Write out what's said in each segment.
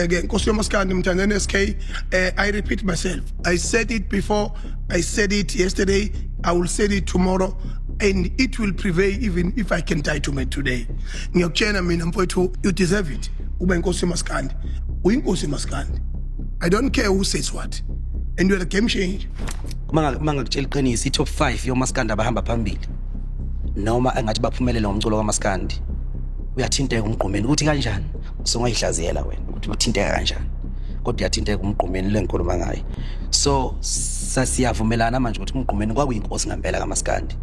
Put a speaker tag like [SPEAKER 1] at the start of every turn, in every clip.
[SPEAKER 1] Nkosi yomaskandi Mthandeni SK, I repeat myself. I said it before, I said it yesterday, I will say it tomorrow, and it will prevail even if I can die today. Ngiyakutshela mina mfowethu, you deserve it. Ube inkosi yomaskandi. Uyinkosi yomaskandi. I don't care who says what. And you're a game changer.
[SPEAKER 2] Mangakutshela iqiniso, i-top 5 yomaskandi abahamba phambili. Noma engathi baphumelele ngomculo kaMaskandi. Uyathinteka umgqumeni ukuthi kanjani? Songayihlaziyela wena ukuthi uthinteka kanjani. Kodwa uyathinteka umgqumeni lengikhuluma ngayo. So sasiyavumelana manje ukuthi umgqumeni kwakuyinkosi ngempela kaMaskandi.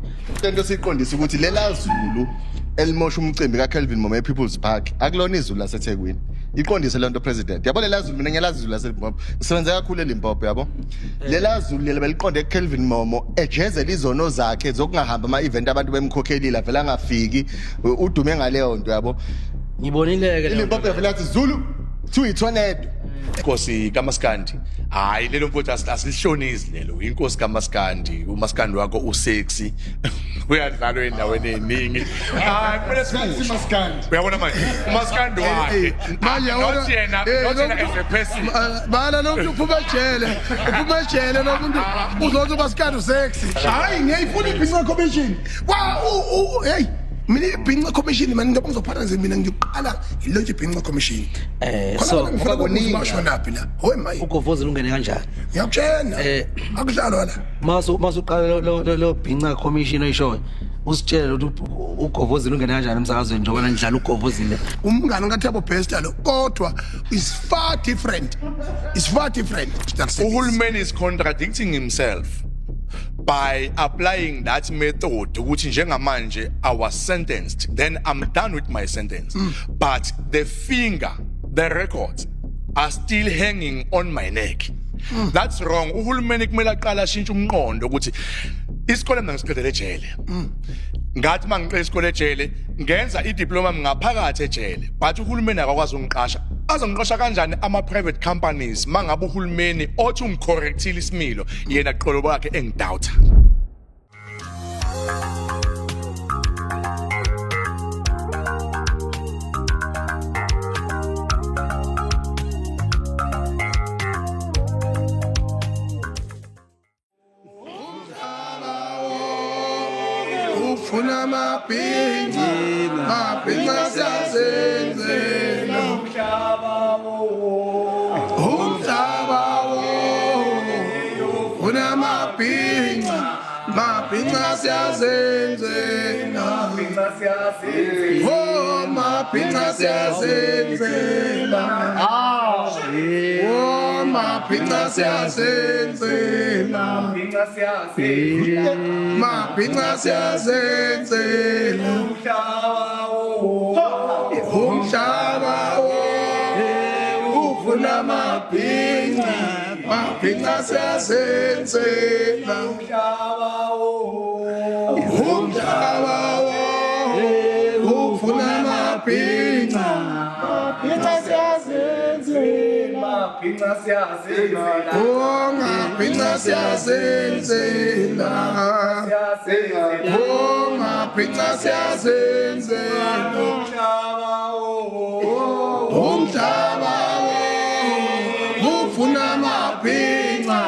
[SPEAKER 3] Into siqondisa ukuthi lela Zulu elimosha umcimbi kaKelvin Momo ePeople's Park akulona izulu laseThekwini. Iqondise lento president. Yabo lela Zulu mina ngiyalazi izulu laseLimpopo. Sisebenza kakhulu eLimpopo yabo. Lela Zulu lele beliqonde kuKelvin Momo ejezela izono zakhe zokungahamba ama event abantu bemkhokhelile avela angafiki udume ngaleyo nto yabo.
[SPEAKER 2] Ngibonileke
[SPEAKER 3] iLimpopo yavela athi Zulu to itornado.
[SPEAKER 4] Inkosi kaMaskandi hayi lelo mfowethu asilishonisi lelo inkosi kaMaskandi uMaskandi wakho usexy uyadlalwa endaweni eningi hayi kumele simuthi
[SPEAKER 3] Maskandi
[SPEAKER 4] uyabona manje uMaskandi wakhe
[SPEAKER 1] manje
[SPEAKER 4] not yena as a person
[SPEAKER 1] bala nomuntu uphuma ejele nomuntu uzothi uMaskandi usexy hayi ngiyayifuna ibhinqa commission hey mina ibhinqa commission manje ngoba ngizophatha nje mina ngiqala ilonje ibhinqa commission
[SPEAKER 2] so
[SPEAKER 1] ngifuna la hoy mayi
[SPEAKER 2] uGovozi lungene kanjani?
[SPEAKER 1] ngiyakutshela akudlalwa la
[SPEAKER 2] masuqala lo bhinqa commission oyishoyo usitshele ukuthi uGovozi lungene kanjani emsakazweni njengoba nidlala uGovozi le
[SPEAKER 1] umngane kaThabo Best lo kodwa is far different
[SPEAKER 4] Uhulumeni is contradicting himself by applying that method ukuthi njengamanje I was sentenced then I'm done with my sentence but the records are still hanging on my neck that's wrong uhulumeni kumele aqala ashintshe umqondo ukuthi isikole mina ngisiqedele ejele ngathi mangiqeda isikole ejele ngenza idiploma ngaphakathi ejele but uhulumeni akakwazi ungiqasha azongiqasha kanjani ama private companies mangabe uhulumeni othi ungicorrectile isimilo yena qolo bakhe engidoubt
[SPEAKER 1] ufuna mapinga siyazenzela umhlaba wo ufuna mapinga siyazenzela oh mapinga siyazenzela oh mapinga siyazenzela mapinga siyazenzela umhlaba wo ufuna mapinga siyazenzela umhlaba wo ufuna mapinga siyazenzela oh mapinga siyazenzela oh mapinga siyazenzela umhlaba wo ufuna mapinga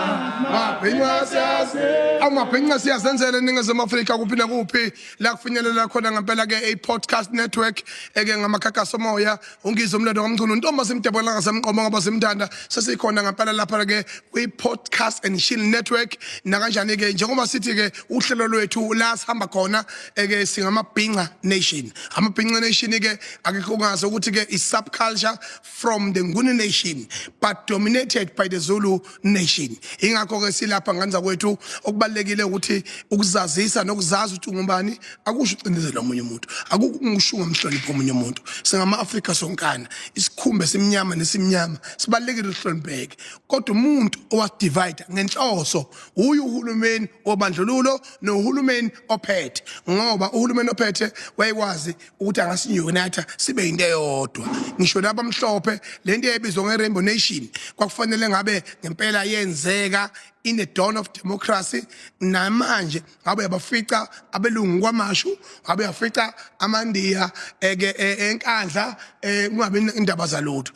[SPEAKER 1] amaphinqa siyazenzela eNingizimu Afrika kuphi nakuphi la kufinyelela khona ngempela ke a podcast network eke ngamakhakhaso moya ungizwe umlando ngomculo untombi simdebela ngasemqomo ngoba simthanda sesikhona ngempela lapha ke kwi podcast and chill network na kanjani ke njengoba sithi ke uhlelo lwethu la sihamba khona eke singamabhinqa nation amabhinqa nation ke akekho ungazi ukuthi ke is subculture from the Nguni nation but dominated by the Zulu nation ingakho ke silapha nganza kwethu okubalekile ukuthi ukuzazisa nokuzazi ukuthi ungubani akusho ucindezela omunye umuntu akukusho ngomhlonipho omunye umuntu singama Afrika sonkana isikhumbe simnyama nesimnyama sibalekile ukuhlonipheke kodwa umuntu owadivide ngenhloso uhulumeni obandlululo nohulumeni ophethe ngoba uhulumeni ophethe wayekwazi ukuthi angasiunite sibe into eyodwa ngisho labamhlophe lento ebizwa ngeRainbow Nation kwakufanele ngabe ngempela yenzeka in the dawn of democracy namanje ngabe yabafica abelungu kwamashu ngabe yafica amandiya enkandla kungabe indaba zalutho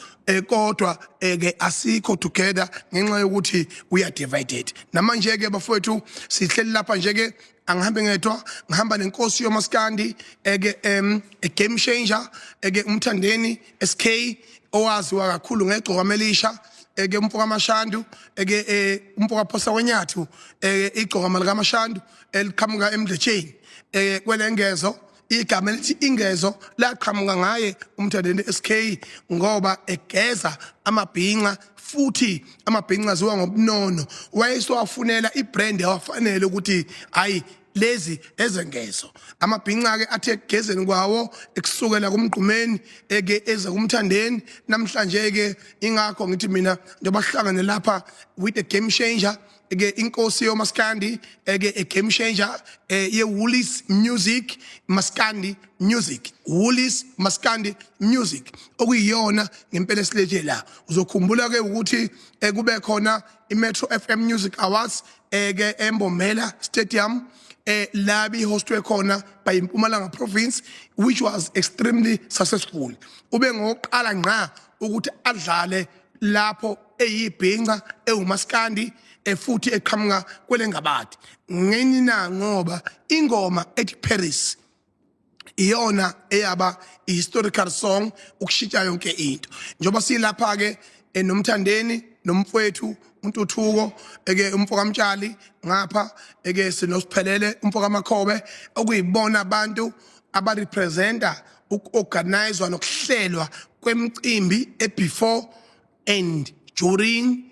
[SPEAKER 1] kodwa ke asikho together ngenxa yokuthi we are divided. Namanje ke bafowethu sihleli lapha nje ke angihambe ngedwa ngihamba nenkosi yomaskandi a game changer umthandeni SK owaziwa kakhulu ngegcoka melisha umfoka amashandu umfoka phosa wenyathu igcoka malika amashandu eliqhamuka emdlecheni kwelengezo igama lithi ingezo laqhamuka ngaye umthandeni SK ngoba egeza amabhinqa futhi amabhinqa aziwa ngobunono wayesowafunela ibrand yawafanele ukuthi hayi lezi ezengezo amabhinqa ke athe gegezeni kwawo ekusukela kumgqumeni eze kumthandeni namhlanje ke ingakho ngithi mina njengoba sihlangane lapha with a game changer inkosi yomaskandi a game changer ye Woolies Music Maskandi Music Woolies Maskandi Music okuyiyona ngempela silethe la uzokhumbula ke ukuthi kube khona iMetro FM Music Awards ke eMbombela Stadium labi hostwe khona by Mpumalanga province which was extremely successful ube ngoqala ngqa ukuthi adlale lapho eyibhinqa ewumaskandi futhi eqhamuka kwelengabadi ngenina ngoba ingoma ethi Paris iyona eyaba historical song ukushintsha yonke into njoba silapha ke nomthandeni nomfowethu uNtuthuko umfoka Mtshali ngapha sinosiphelele umfoka Makhobe okuyibona abantu aba representa ukuorganizewa nokuhlelwa kwemicimbi before and during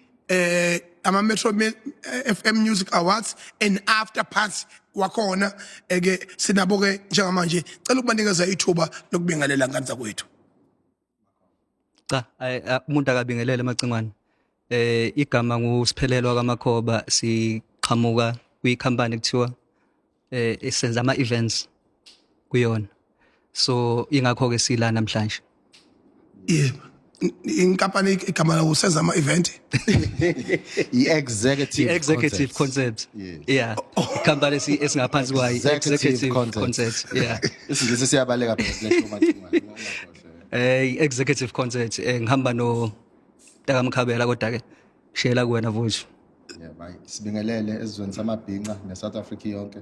[SPEAKER 1] ama Metro FM Music Awards and after parts wakhona sinabo ke njengamanje cela ukubanikeza ithuba lokubingelela ngani zakwethu.
[SPEAKER 5] Cha umuntu akabingelele emacingwane igama ngusiphelelwa kaMakhoba siqhamuka kwi-company kuthiwa isenza ama events kuyona so ingakho ke sila namhlanje
[SPEAKER 1] yebo inkampani igama lawo usenza ama event
[SPEAKER 5] executive concept yeah company esingaphansi kwayo executive concept yeah
[SPEAKER 3] isingisi siyabaleka phela
[SPEAKER 5] lesho executive concept ngihamba no Takamkhabela kodwa ke shela kuwena mfowethu
[SPEAKER 3] yeah bye sibingelele ezweni samabhinqa neSouth Africa yonke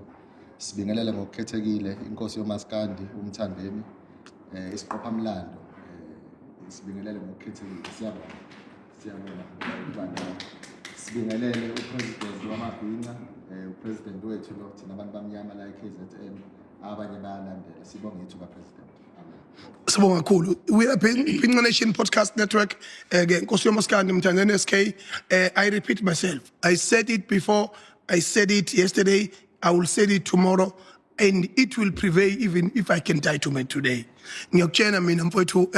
[SPEAKER 3] sibingelele ngokukhethekile inkosi yomaskandi umthandeni isiqopha mlando sibingelele ngokukhethekile siyabona sibingelele upresident wamabhinqa upresident wethu lo thina abantu bamnyama la eKZN abanye bayalandela sibonge ithuba president
[SPEAKER 1] Sibonga kakhulu we are Bhinqa Nation Podcast Network ke Nkosi yomaskandi mthandeni SK I repeat myself I said it before I said it yesterday I will say it tomorrow and it will prevail even if I can die today ngiyakutshela mina mfowethu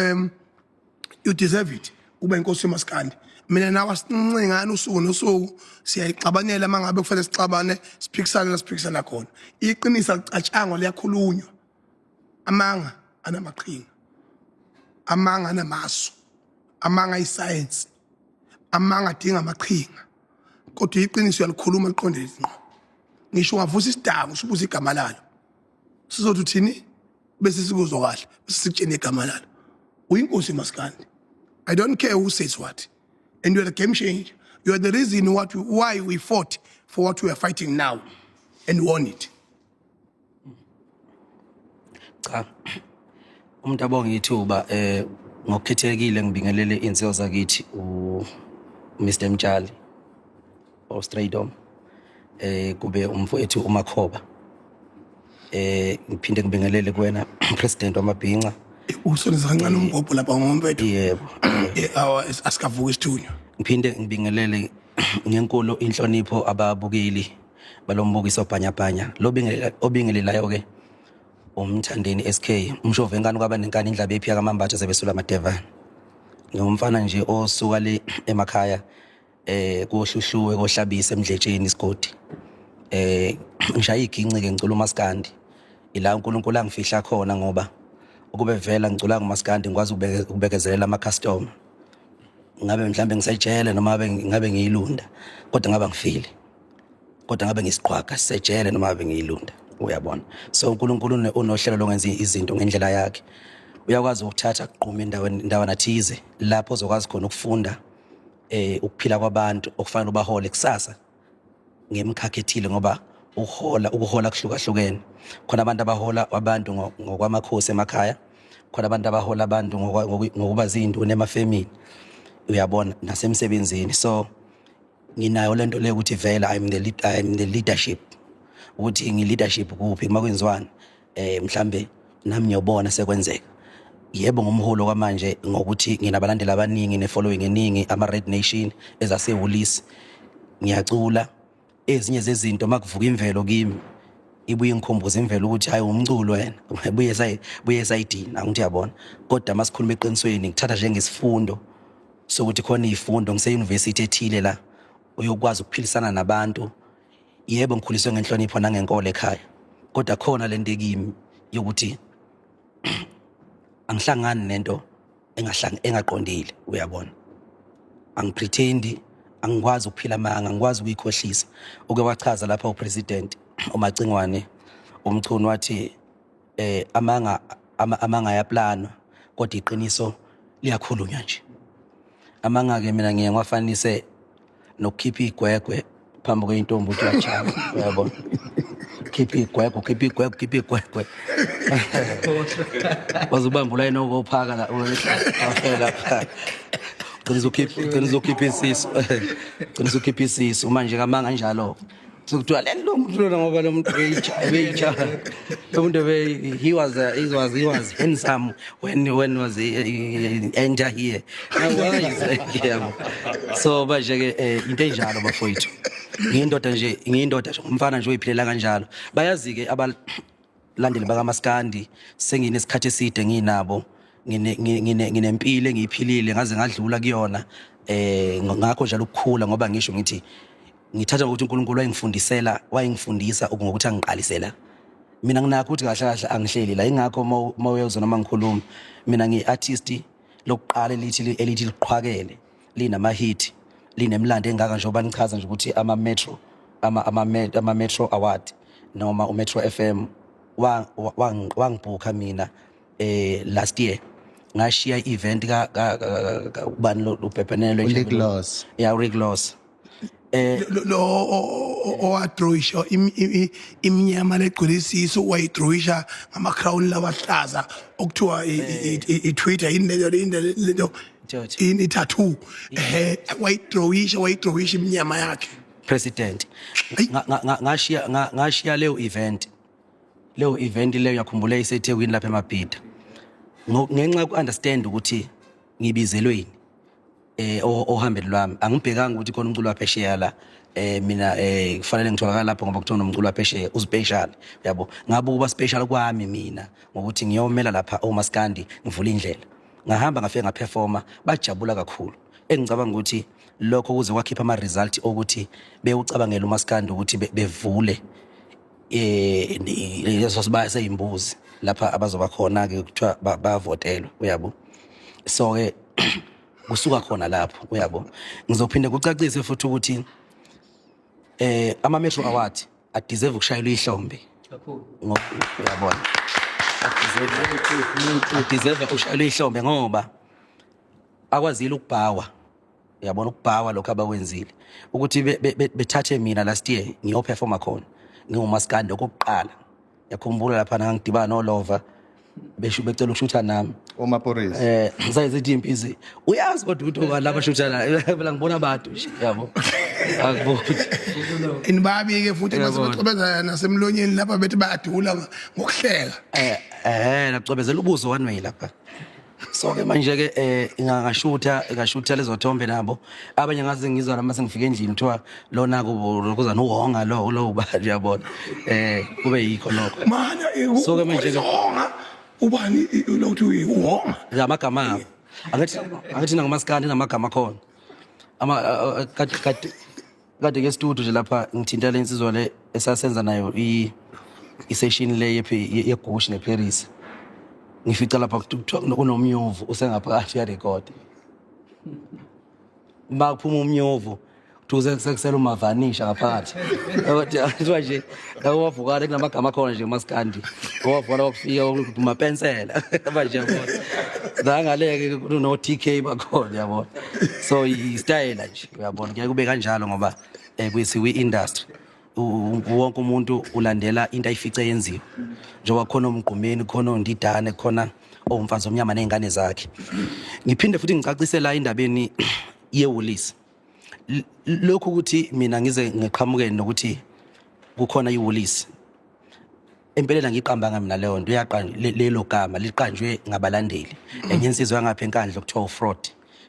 [SPEAKER 1] you deserve it ube inkosi yomaskandi mina nawe sincingana usuku nosuku siyayixabanela mangabe kufanele sixabane siphikisana khona iqinisa licatshangwa liyakhulunywa amanga anamaqhinga amanga anamasu amanga iscience amanga adinga amaqhinga kodwa iqiniso yalikhuluma liqondile ngqo ngisho ungavusa isidamu usubuza igama lalo sizothi uthini bese sikuzwa kahle sikutshene igama lalo uyinkosi maskandi I don't care who says what and you are the game changer you are the reason why we fought for what we are fighting now and won it
[SPEAKER 2] cha umuntu abonga ithuba ngokukhethekile ngibingelele insizwa zakithi Mr Mtshali Straydom kube umfowethu uMakhoba ngiphinde ngibingelele kuwena president wamabhinqa
[SPEAKER 1] usoneza kancane umbhobho lapha ngompethu
[SPEAKER 2] yebo
[SPEAKER 1] asikavuka isithunywa
[SPEAKER 2] ngiphinde ngibingelele ngenkolo inhlonipho ababukeli balombukiso bhanyabhanya obingelelayo ke umthandeni SK umshove ngani kwaba nenkani indlaba ephiya kaMambatha sebesula amadevana ngumfana nje osuka le emakhaya kohluhluwe kohlabisa emdletsheni isigodi ngishaya iginci ke ngicula umaskandi ila uNkulunkulu angifihla khona ngoba ukube vela ngicula ngumaskandi ngikwazi ukubekezelela ama customer ngabe mhlambe ngisayitshela noma ngabe ngiyilunda kodwa ngaba ngifile kodwa ngabe ngisiqhwaga sisejele noma ngabe ngiyilunda uyabona. So uNkulunkulu unohlelo lokwenza izinto ngendlela yakhe. Uyakwazi ukuthatha kuqhuma endaweni athize lapho uzokwazi khona ukufunda ukuphila kwabantu okufanele ubahole kusasa ngemkhakha ethile ngoba ukuhola kuhlukahlukene. Khona abantu abahola abantu ngokwamakhosi emakhaya, khona abantu abahola abantu ngokuba zinduna emafamily uyabona nasemsebenzini. So nginayo lento le ukuthi vela I'm the leadership ukuthi ngileadership kuphi kuma kwenziwani mhlambe nami ngiyobona sekwenzeka. Yebo ngumholo kwamanje ngokuthi nginabalandeli abaningi nefollowing eningi ama Red Nation ezasehulisi ngiyacula ezinye zezinto makuvuka imvelo kimi ibuye ngikhumbuza imvelo ukuthi hayi umculo wena buye sayidina ngithi yabona. Kodwa masikhuluma eqinisweni ngithatha njengesifundo sokuthi khona izifundo ngise university ethile la uyokwazi ukuphilisana nabantu. Yebo ngikhuliswe ngenhlonipho nangenkolo ekhaya kodwa khona lento kimi yokuthi angihlangani nento engaqondile uyabona. Angipretendi, angikwazi ukuphila amanga, angikwazi ukuyikhohlisa. Uke wachaza lapha upresident uMacingwane umchuni wathi amanga ayaplanwa kodwa iqiniso liyakhulunywa nje. Amanga ke mina ngiye ngwafanise nokukhipha igwegwe phambi kweintombi uthi uyachaka uyabona. Khipha igwegwe wazubambula yena ukuphaka la uphela pha. Qiniso ukhipha isisu manje kamanga njalo sokuthiwa lo muntu lona ngoba lo muntu beyicha lo muntu he was handsome when was enter here. So manje ke into enjalo bafowethu ngiyindoda nje umfana nje oyiphilela kanjalo. Bayazi ke abalandeli bakaMaskandi senginesikhathi eside nginabo nginempilo engiyiphilile ngaze ngadlula kuyona ngakho njalo ukukhula ngoba ngisho ngithi ngithatha ukuthi uNkulunkulu wayengifundisa ukuthi angiqalisela mina nginakho ukuthi kahle kahle angihleli la. Ingakho mawuyezona noma ngikhuluma mina ngiartist lokuqala elithi liqhwakele linama hit linemlando engaka njengoba nichaza nje ukuthi ama Metro Award noma uMetro FM wangibhuka mina last year ngashiya event kubani lo ubhebhenelo
[SPEAKER 3] Rick Loss.
[SPEAKER 2] Yeah, Rick Loss.
[SPEAKER 1] lo owadrowisha iminyama legqilisiso wayidrowisha ngama crown labahlaza okuthiwa iTwitter indlela ini tattoo wayidrowisha iminyama yakhe
[SPEAKER 2] President ngashiya leyo event leyo yakhumbula iseThekwini lapha eMabhida ngenxa yoku-understand ukuthi ngibizelweni ohambeni lwami angibhekanga ukuthi khona umculo waphesheya la mina kufanele ngitholakala lapho ngoba kuthiwa nomculo waphesheya uspecial yabo. Ngabe kuba special kwami mina ngokuthi ngiyomela lapha oMaskandi ngivula indlela ngahamba ngafika ngaperforma bajabula kakhulu. Engicabanga ukuthi lokho kuze kwakhipha ama result ukuthi bewucabangela uMaskandi ukuthi bevule leso siba seyimbuzi lapha abazoba khona ke kuthiwa bavotelwa uyabo. So ke kusuka khona lapho uyabo. Ngizophinde kucacise futhi ukuthi ama Metro Award adeserve ukushayela ihlombe uyabona. Adeserve ukushayela ihlombe ngoba akwazile ukubhawa uyabona ukubhawa lokho abakwenzile ukuthi bethathe mina last year ngiyoperforma khona nginguMaskandi okokuqala. Yakhumbula lapha ngangidibana noLova becela ukushutha nami
[SPEAKER 3] Omaporisi
[SPEAKER 2] ngisayizithi impisi uyazi kodwa ukuthi obalapha shutha la phela ngibona abantu nje yabo akubona
[SPEAKER 1] inibabi ke futhi basebexobeza nasemlonyeni lapha bethi bayadula ngokuhleka
[SPEAKER 2] nacobezela ubuso one way lapha. So ke manje ke ngashutha lezo thombe nabo abanye ngaze ngizwa nami sengifika endlini kuthiwa lona kuza nohonga lo ubani yabona kube yikho lokho
[SPEAKER 1] mana
[SPEAKER 2] so ke manje ke
[SPEAKER 1] ubani lokuthi uhonga
[SPEAKER 2] ngamagama angithi nangoMaskandi namagama khona kade ke studio nje lapha ngithinta lensizwa le esasenza nayo i-session le yeGush neParis. Ngifica lapha kuthiwa kunomnyovu usengaphakathi ya record. Bakuphuma umnyovu Kuze sekusela umavanisha ngaphakathi. Kodwa nje awuvukana kunamagama khona nje uMaskandi. Owavukana wakufika umapensela manje yabona. Zangaleke kuno TK bakhona yabona. So i-style nje uyabona kuye kube kanjalo ngoba kuyisiwe industry. Wonke umuntu ulandela into ayifice yenziwe. Njengoba khona umgqumeni khona ondidane khona omfazi omnyama nezingane zakhe. Ngiphinde futhi ngicacise la indabeni yewulisi. Lokho ukuthi mina ngize ngiqhamuke nokuthi kukhona iwulisi. Empeleni ngiqamba mina leyo nto lelo gama liqanjwe ngabalandeli. Enye insizwe yangapha enkandla kuthiwa uFraud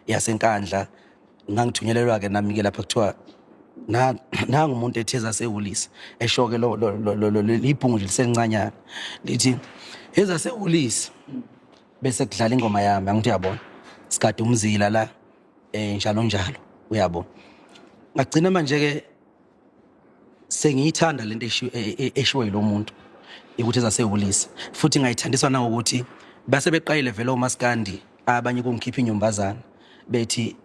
[SPEAKER 2] yasenkandla ngangithunyelelwa ke nami ke lapha kuthiwa nanga umuntu etheza sewulisi eshoke lo ibhungu lisencanyana lithi eza sewulisi bese kudlala ingoma yami angithi uyabona sikade umzila la njalo njalo uyabona ngagcina manje ke sengiyithanda lento eshiwe lo muntu ukuthi ezasewulisi futhi ngayithandiswa nangokuthi base beqayile vele uMaskandi abanye kungikhipha inyumbazana bethi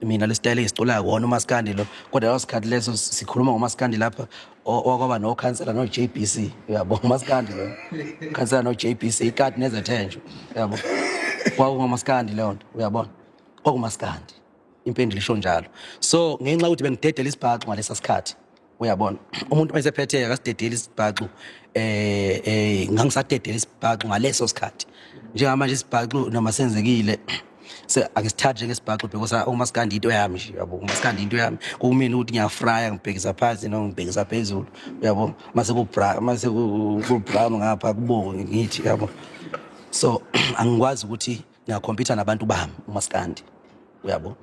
[SPEAKER 2] mina le style esicula wona uMaskandi lo kodwa wasikhathi leso sikhuluma ngoMaskandi lapha okwaba no councilor no JBC uyabo uMaskandi lo councilor no JBC ikati nezethenjo uyabo kwakungoMaskandi le nto uyabona kwakuMaskandi impendulo isho njalo so ngenxa ukuthi bengidedela isibhaxu ngalesa sikhathi uyabona umuntu mayesephetheka kasidedela isibhaxu ngangisadedela isibhaxu ngaleso sikhathi njengamanje isibhaxu noma senzekile akisithathe ngesibhaxu because uMaskandi into yami nje yabo uMaskandi into yami kumina ukuthi ngiyafrya ngibhekisa phansi noma ngibhekisa phezulu uyabo mase ku brown ngapha kubo ngithi yabo so angikwazi ukuthi ngiyakhompyutha nabantu bami uMaskandi uyabo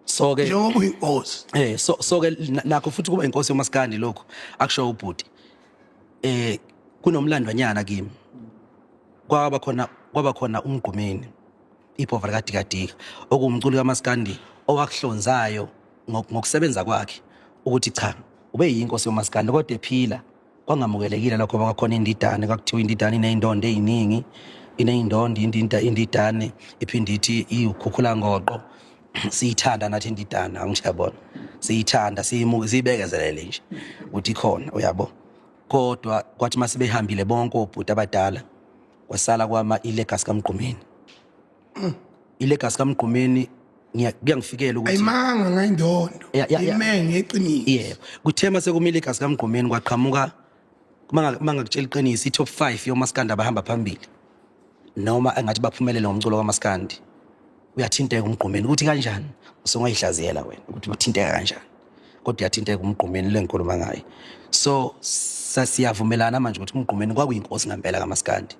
[SPEAKER 2] so ke
[SPEAKER 1] njengoba uyinkosi
[SPEAKER 2] so ke nakho futhi kuba inkosi yoMaskandi lokho akusho ubhuti kunomlandwanyana kimi kwaba khona umgqumeni iphova likadikadika okumculi kaMaskandi owakuhlonzayo ngokusebenza kwakhe ukuthi cha ube yinkosi yoMaskandi kodwa ephila kwangamukelekile lokho kwakhona indidane kwakuthiwa indidane ineyindondo eziningi ineyindondo indidane iphinde ithi ikhukhula ngoqo siyithanda nathi indidane angishayabona siyithanda siyibekezelele nje ukuthi khona uyabo kodwa kwathi masebehambile bonke obhuti abadala kwasala kwama ilegacy kaMgqumeni ilegacy kaMgqumeni kuyangifikela ukuthi
[SPEAKER 1] ayimanga ngayindondo imenge eqinile
[SPEAKER 2] yebo kuthema sekumile ilegacy kaMgqumeni kwaqhamuka mangakutshela iqiniso i-top 5 yoMaskandi abahamba phambili noma engathi baphumelele ngomculo kaMaskandi uyathinteka uMgqumeni ukuthi kanjani usongayihlaziyela wena ukuthi uthinteka kanjani kodwa uyathinteka uMgqumeni lengikhuluma ngayo so sasiyavumelana manje ukuthi uMgqumeni kwakuyinkosi ngempela kaMaskandi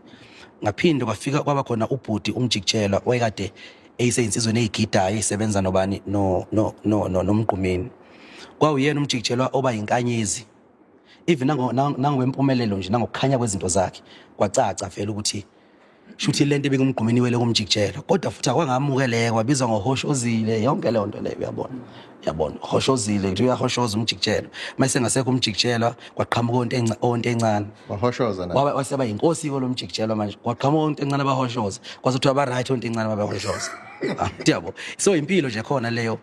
[SPEAKER 2] ngaphinde kwafika kwaba khona ubhuti umjikijela oyekade eyisensizweni ezigidayo ezisebenza nobani noMgqumeni kwawuyena umjikijelwa oba yinkanyezi even nangwempumelelo nje nangokukhanya kwezinto zakhe kwacaca vele ukuthi shuthi lento bekumgqumeni wele kumjikijela kodwa futhi akwangamukeleka wabizwa ngoHoshozile yonke le nto leyo uyabona Hoshozile kuthi uyahoshoza umjikijela mase ngasekho umjikijela kwaqhamuka onto encane
[SPEAKER 3] wahoshoza
[SPEAKER 2] waba waseba inkosi lo mjikijela manje kwaqhamuka onto encane abahoshoza kwathi aba right onto encane abahoshoza yabo so impilo nje khona leyo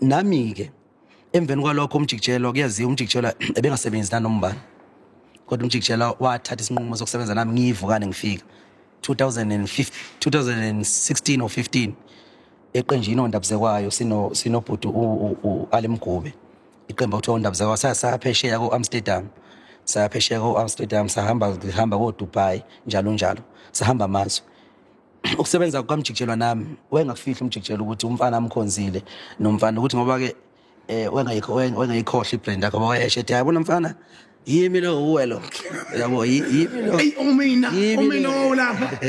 [SPEAKER 2] nami ke emveni kwalokho umjikijela kuyaziwa umjikijela ebengasebenzi nanombani kodwa umjikijela wathatha isinqumo sokusebenza nami ngivukane ngifika 2016 or 15 eqenjini ondabze kwayo sinobhuti uAlemgube iqembu kuthiwa ondabze kwayo sayaphesheya koAmsterdam sahamba koDubai njalo sahamba amazwe ukusebenza kwaMjikijela nami wengakufihla umjikijela ukuthi umfana amkhonzile nomfana ukuthi ngoba ke wengayikhohle ibrand yakhe wayeshe ethi yabona mfana yimi lo uwelo yabo yimi lo
[SPEAKER 1] umina lapha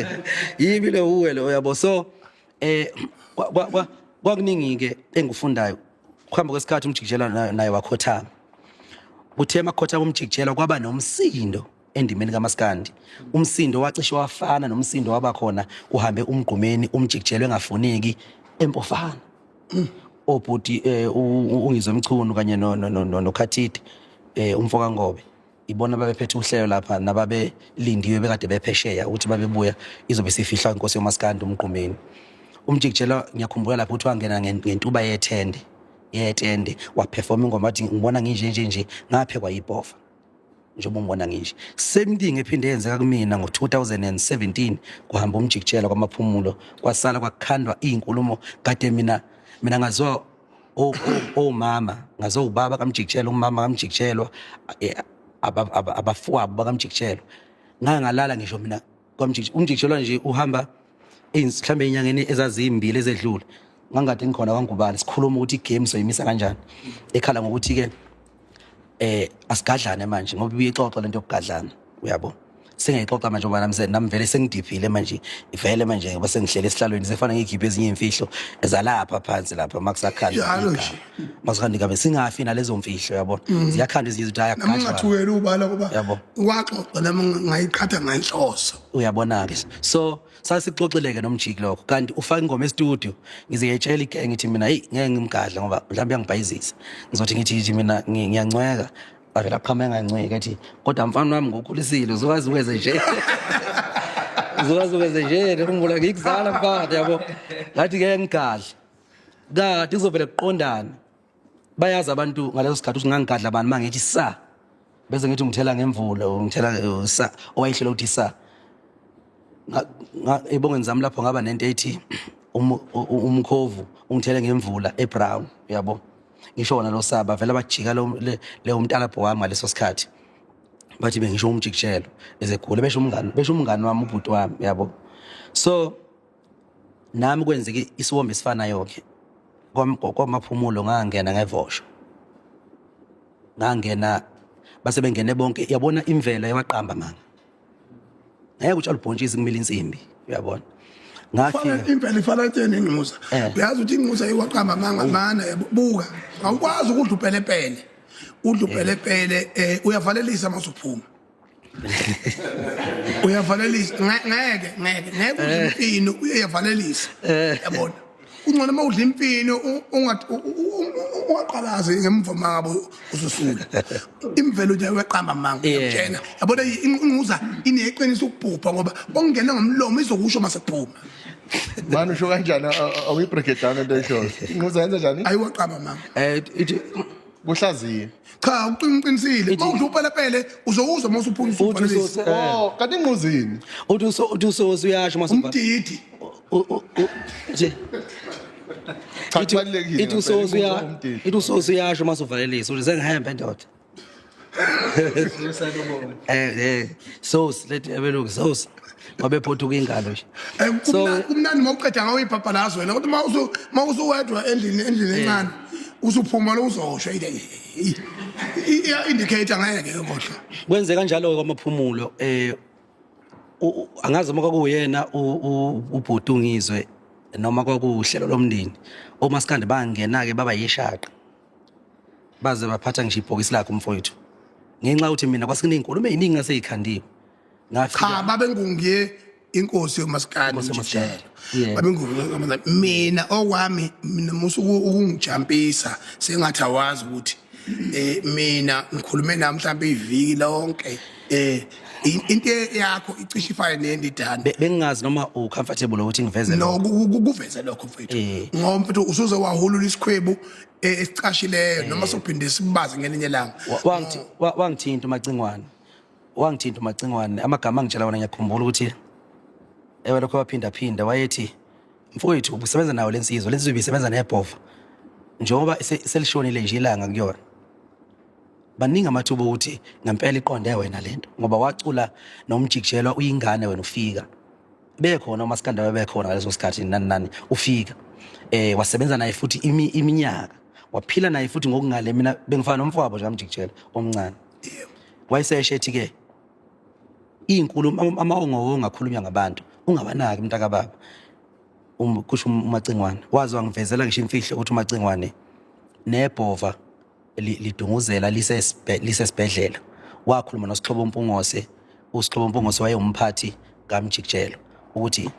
[SPEAKER 2] yimi lo uwelo yabo so kwakuningi ke engifundayo kuhamba kwesikhathi umjikijela naye wakhothama uthema khothama umjikijela kwaba nomsindo endimeni kaMaskandi umsindo wacishe wafana nomsindo wabakhona kuhambe uMgqumeni umjikijela engafuneki empofana obhuti ungizomchunu kanye noKhathide umfoka Ngobe ibona babephethe uhlelo lapha nababe lindiwe bekade bephesheya ukuthi babebuya izobe sifihla inkosi yoMaskandi uMgqumeni umjikijela ngiyakhumbula lapho uthi wangena ngentuba yethende yetende waperform ingoma athi ngibona nje ngaphekwa yibhova njengoba ngibona ngisho same thing ephinde yenzeka kumina ngo2017 kuhamba umjikijela kwamaphumulo kwasala kwakhandwa izinkulumo kade mina ngazwa mama ngazwa ubaba kamjikijela umama kamjikijelwa abafowabo bakamjikijelo ngalala ngisho mina umjikijelwa nje uhamba mhlambe inyangeni ezazimbili ezedlule ngangade ngikhona kwangubani sikhuluma ukuthi igame soyimisa kanjani ekhala ngokuthi ke asigadlane manje ngoba uyixoxa lento yokugadlana uyabo sengiyixoxa manje ngoba nami vele sengidiphile manje ivele manje ngoba sengihlele esihlalweni sefana ngikhiphe ezinye imfihlo ezalapha phansi lapha makusakhanda makusakhanda ngabe singafi nalezo mfihlo yabo ziyakhanda izinto ukuthi ayagadla
[SPEAKER 1] ngingathukela ubala kuba waxoxa nami ngayiqhatha ngenhloso
[SPEAKER 2] uyabona ke so sasixoxeleke nomjiki lokho kanti ufaka ingoma e-studio ngize ngiyatshela igenge ngithi mina hey ngeke ngimgadla ngoba mhlawumbe uyangibhayizisa ngizothi ngithi mina ngiyancweka avela qhamuka engancweki ethi kodwa mfana wami ngokhulisile uzokwazi ukwenze nje uzokwazi ukwenze nje ngikhumbula ngikuzala mfana yabo ngathi ngeke ngigadla kade kuzovela kuqondana bayazi abantu ngaleso sikhathi ukuthi ngangigadla abantu mangithi sa bese ngithi ngithela ngemvula ngithela sa owayihlela ukuthi sa ebongweni zami lapho ngaba nento ethi umkhovu ungithele ngemvula eBrown yabo ngisho wona lo saba vele abajika le umntalapho wami ngaleso sikhathi bathi bengisho umjikijelo ezekhule besho umngani wami ubhuti wami yabo so nami kwenzeke isiwombe esifanayo ke kwamaphumulo ngangena ngevosho ngangena base bengene bonke yabona imvelo yamaqamba manga ngeke utshala ubhontshisi kumile insimbi uyabona ngafika
[SPEAKER 1] impela ifana etheni inxusa uyazi ukuthi inxusa iwaqamba mangamana yabuka awukwazi ukudla upelepele uyavalelisa masuphuma uyavalelisa ngeke umfino uyavalelisa yabona ungcono uma udla imfino ungaqalazi ngemva mangabo ususula imvelo nje weqamba manga yena yabona inxusa ineqiniso ukubhubha ngoba bongena ngomlomo izokusho masephuma
[SPEAKER 3] manje usho kanjani awuyibreak down into esho inxusa yenza njani
[SPEAKER 1] ayiwaqamba manga
[SPEAKER 3] kuhlaziye
[SPEAKER 1] cha uqinisile mawudla upelepele uzowuzwa mawusuphuma usuphalisa
[SPEAKER 3] oh kanti inxuzini
[SPEAKER 2] uthi usozi uyasho masuphuma
[SPEAKER 1] umdidi
[SPEAKER 2] nje itu usozi uyasho masuvalelisa uthi sengihambe ndoda so let abeloku so ngobe phothuka ingalo nje
[SPEAKER 1] kumnandi mawuqeda ngawo ibhabhalazo wena kodwa mawusuwedwa endlini encane usuphuma lo uzosho iya indicator ngeke kodwa
[SPEAKER 2] kwenze kanjalo kwamaphumulo angazi uma kwakuyena ubhutungizwe noma kwakuhlelo lomndeni omaskandi bangena ke baba yishaqa baze baphatha ngisho ibhokisi lakhe umfowethu ngenxa ukuthi mina kwasikunezinkulumo eziningi ngaseyikhandiwe ngafika
[SPEAKER 1] cha babengungiye inkosi yomaskandi babengungiye mina okwami mina musuku ukungijampisa sengathi awazi ukuthi mina ngikhulume nami mhlawumbe iviki lonke into yakho icishe ifane nendidana
[SPEAKER 2] bengingazi noma ucomfortable ukuthi ngiveze
[SPEAKER 1] no kuveze lokho mfethu ngoba mfethu usuze wahulula isikhwebu esicashileyo noma sophinde sibaze ngelinye langa
[SPEAKER 2] wangithinta umacingwane amagama angitshela wona ngiyakhumbula ukuthi lokho baphinda wayethi mfowethu ubusebenza nawo lensizwe ibisebenza nebhova njengoba selishonile nje ilanga kuyona baningi amathuba ukuthi ngempela iqonde wena lento ngoba wacula nomjikijelwa uyingane wena ufika bekhona umaskanda bekhona ngaleso sikhathi nani ufika wasebenza naye futhi iminyaka waphila naye futhi ngokungale mina bengifana nomfowabo nje amjikijelwa omncane wayeseshethi ke izinkulumo amawongo ngakhulunywa ngabantu ungabanaki mntaka baba kusho umacingwane wazi wangivezela ngisho imfihlo ukuthi umacingwane nebhova lidunguzela lisesibhedlela wakhuluma noSixhobo Mpungose uSixhobo Mpungose wayeyomphathi kamjikijelo ukuthi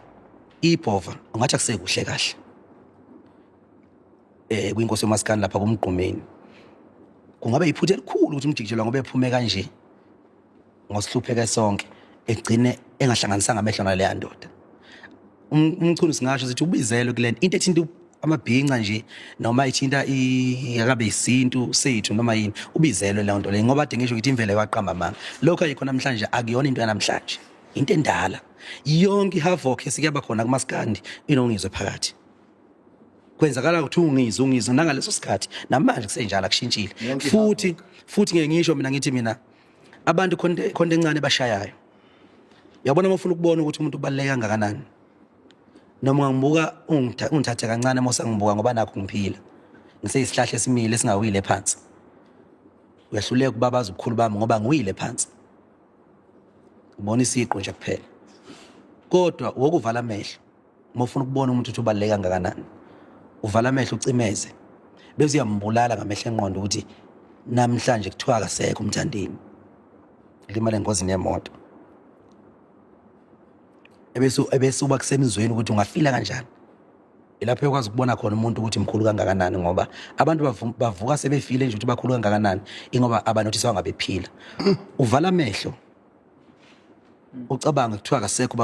[SPEAKER 2] ibhova ungathi akusekuhle kahle kwinkosi yomaskandi lapha kumgqumeni kungabe iphuthe elikhulu ukuthi umjikijelo ngoba ephume kanje ngosihlupheke sonke egcine engahlanganisanga amehlo naleya ndoda umchunu singasho sithi ubizelo kulento into ethinta amabhinca nje noma ithinta akabe isintu sethu noma yini ubizelwe leyo nto leyo ngoba ade ngisho ukuthi imvelo yaqamba amanga lokho ayikho namhlanje akuyona into yanamhlanje into endala yonke ihavoc esikuyaba khona kumaskandi inongizwe phakathi kwenzakala ukuthi ungizwe nangaleso sikhathi namanje kusenjalo akushintshile futhi ngeke ngisho mina ngithi mina abantu khonto encane bashayayo yabona uma ufuna ukubona ukuthi umuntu ubaluleke kangakanani noma ngibuka ungithathe kancane mose ngibuka ngoba nakho ngiphila ngiseyisihlahla esimile singawile phansi uyahluleka ukubabaza ubukhulu bami ngoba ngiwile phansi ubona isiqo nje kuphela kodwa wokuvala amehlo uma ufuna ukubona umuntu ukuthi ubaluleke kangakanani uvala amehlo ucimeze bese uyambulala ngamehlo enqondo ukuthi namhlanje kuthiwa akasekho umthandeni limale engozini yemoto ebese uba kusemizweni ukuthi ungafila kanjani ilapho ukwazi ukubona khona umuntu ukuthi mkhulu kangakanani ngoba abantu bavuka sebefile nje ukuthi bakhulu kangakanani ingoba abanothisa bangabephila uvala amehlo ucabanga kuthiwa akasekho